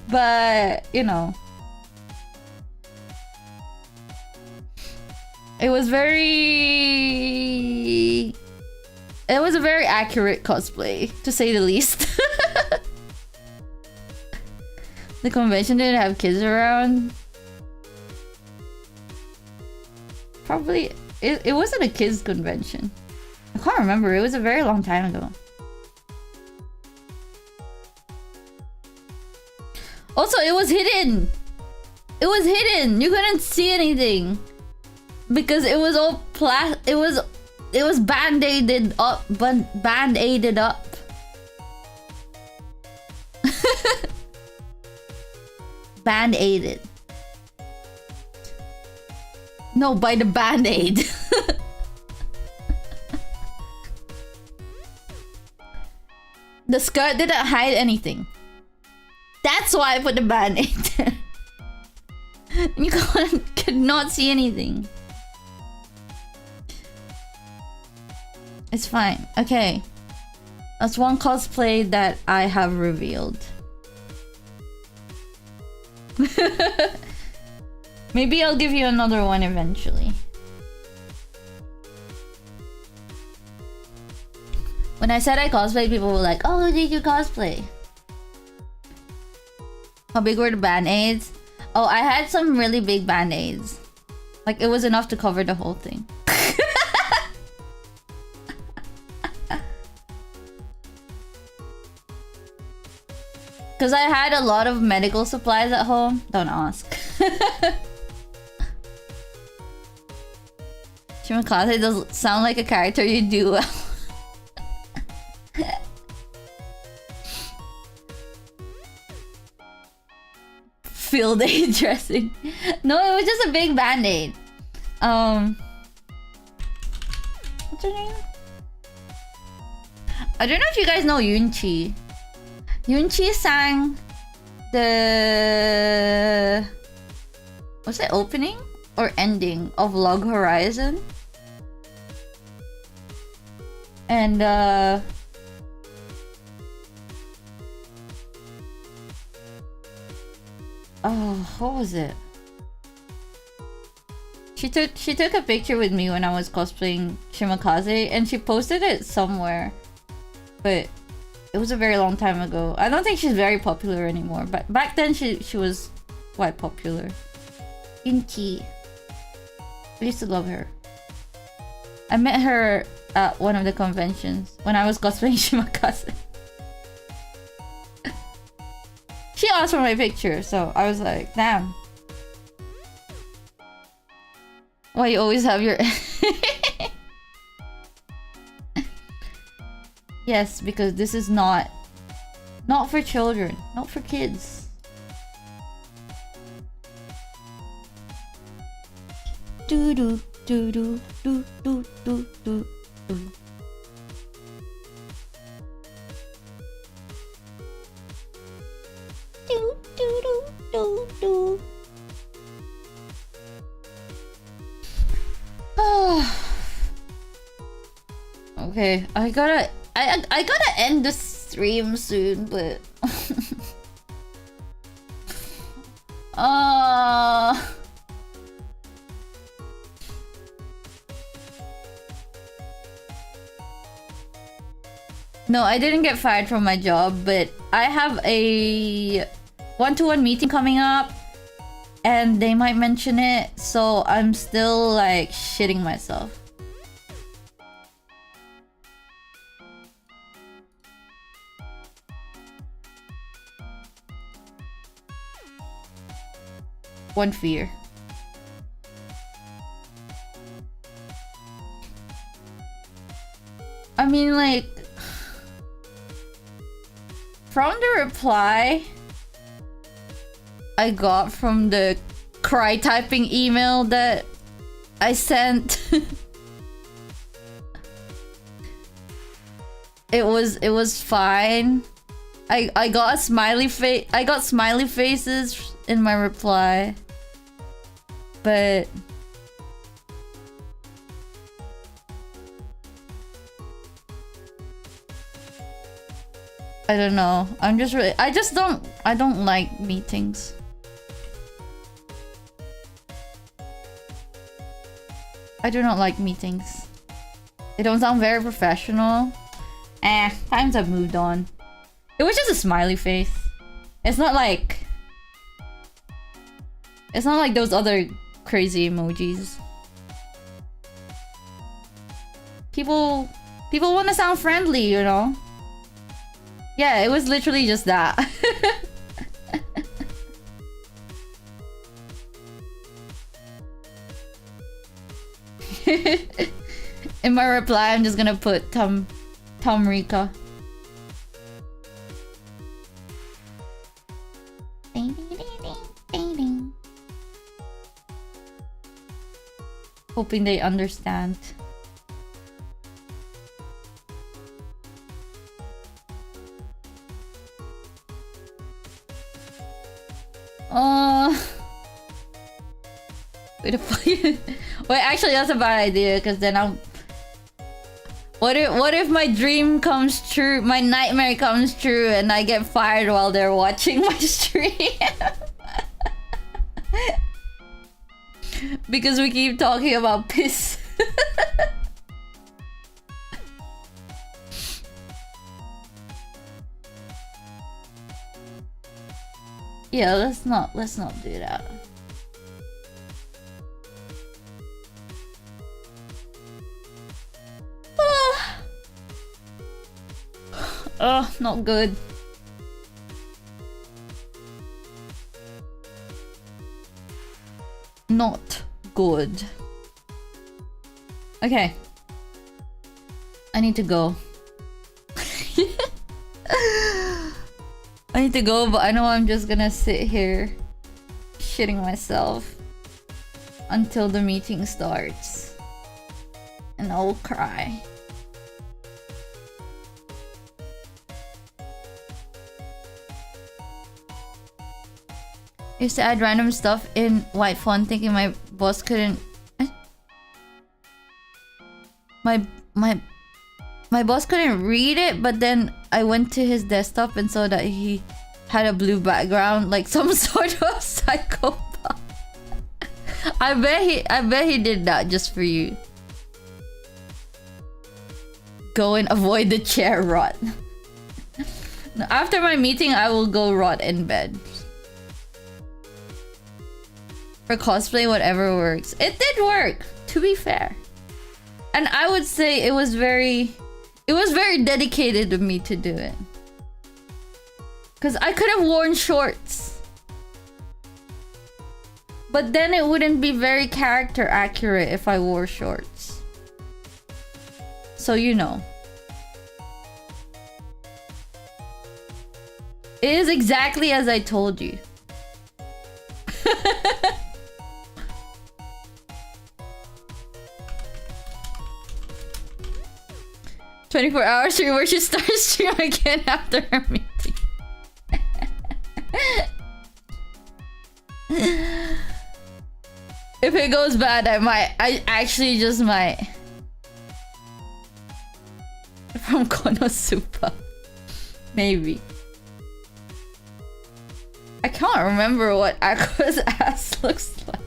But, you know. It was a very accurate cosplay, to say the least. The convention didn't have kids around. Probably, it wasn't a kids convention. I can't remember, it was a very long time ago. Also, it was hidden! It was hidden! You couldn't see anything! Because it was all it was band-aided up, band-aided up. Band-aided. No, by the band-aid. The skirt didn't hide anything. That's why I put the band-aid there. You could not see anything. It's fine. Okay. That's one cosplay that I have revealed. Maybe I'll give you another one eventually. When I said I cosplay, people were like, oh, did you cosplay? How big were the band-aids? Oh, I had some really big band-aids. Like, it was enough to cover the whole thing. Because I had a lot of medical supplies at home. Don't ask. Shimakaze does sound like a character you do well. Field aid dressing. No, it was just a big band-aid. What's her name? I don't know if you guys know Yunchi. Yunchi sang the... what's it, opening or ending of Log Horizon? And oh, what was it? She took a picture with me when I was cosplaying Shimakaze and she posted it somewhere. But it was a very long time ago. I don't think she's very popular anymore, but back then she was quite popular. Inti. I used to love her. I met her at one of the conventions when I was cosplaying Shimakaze. She asked for my picture, so I was like, damn. Why you always have your... Yes, because this is not for children, not for kids. Do do do do do do do do do. Do do do do do. Okay, I gotta end the stream soon, but no, I didn't get fired from my job, but I have a one-to-one meeting coming up and they might mention it, so I'm still like shitting myself. One fear. I mean, like, from the reply I got from the cry typing email that I sent, it was fine. I got a smiley face. I got smiley faces in my reply, but I don't know. I just don't I don't like meetings. I do not like meetings. They don't sound very professional. Times have moved on. It was just a smiley face. It's not like those other crazy emojis. People want to sound friendly, you know? Yeah, it was literally just that. In my reply, I'm just gonna put Tom Rika. Hoping they understand. Wait, actually, that's a bad idea, because then I'm... What if my dream comes true, my nightmare comes true, and I get fired while they're watching my stream? Because we keep talking about piss. Yeah, let's not do that. Oh, not good. Not good. Okay. I need to go. I need to go, but I know I'm just gonna sit here shitting myself until the meeting starts. And I'll cry. I used to add random stuff in white font thinking my boss couldn't... My boss couldn't read it, but then I went to his desktop and saw that he had a blue background, like some sort of psychopath. I bet he did that just for you. Go and avoid the chair rot. After my meeting, I will go rot in bed. For cosplay, whatever works. It did work, to be fair. And I would say it was very dedicated of me to do it. Because I could have worn shorts. But then it wouldn't be very character accurate if I wore shorts. So you know. It is exactly as I told you. 24 hours where she starts stream again after her meeting. If it goes bad, I actually just might. From Konosuba. Maybe. I can't remember what Aqua's ass looks like.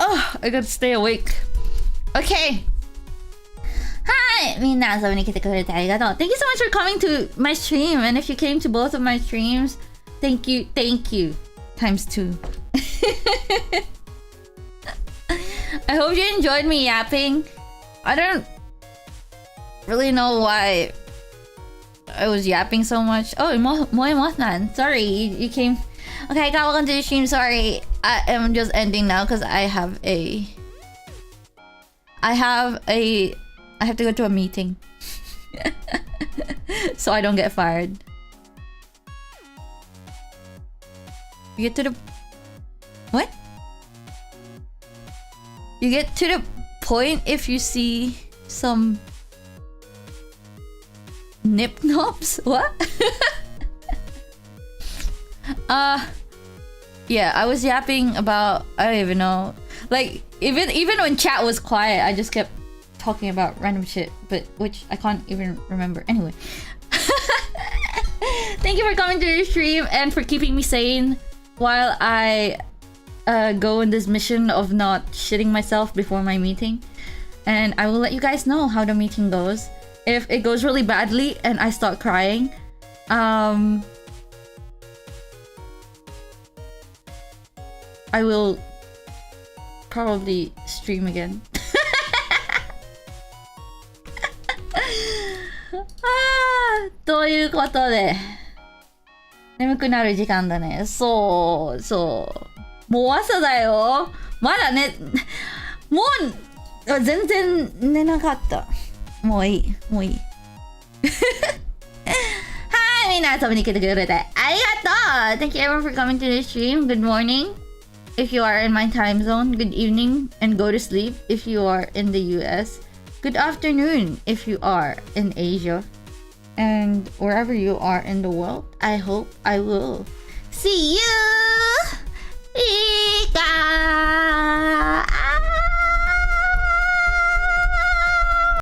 Oh, I gotta stay awake. Okay. Hi! みんな遊びに来てくれてありがとう. Thank you so much for coming to my stream. And if you came to both of my streams, thank you. Times 2. I hope you enjoyed me yapping. I don't really know why I was yapping so much. Oh, Moe Mothman. Sorry, you came... Okay, welcome to the stream. Sorry, I am just ending now because I have to go to a meeting. So I don't get fired. You get to the... What? You get to the point if you see some... nip nops? What? Yeah, I was yapping about... I don't even know. Like, even when chat was quiet, I just kept talking about random shit, but which I can't even remember. Anyway. Thank you for coming to the stream and for keeping me sane while I go on this mission of not shitting myself before my meeting. And I will let you guys know how the meeting goes. If it goes really badly and I start crying, I will probably stream again. ということで、眠くなる時間だね。そうそう。もう朝だよ。まだね、もう全然寝なかった。もういい。はい、みんな遊びに来てくれてありがとう。 Thank you everyone for coming to the stream. Good morning if you are in my time zone. Good evening and go to sleep if you are in the US. Good afternoon if you are in Asia. And wherever you are in the world, I hope I will see you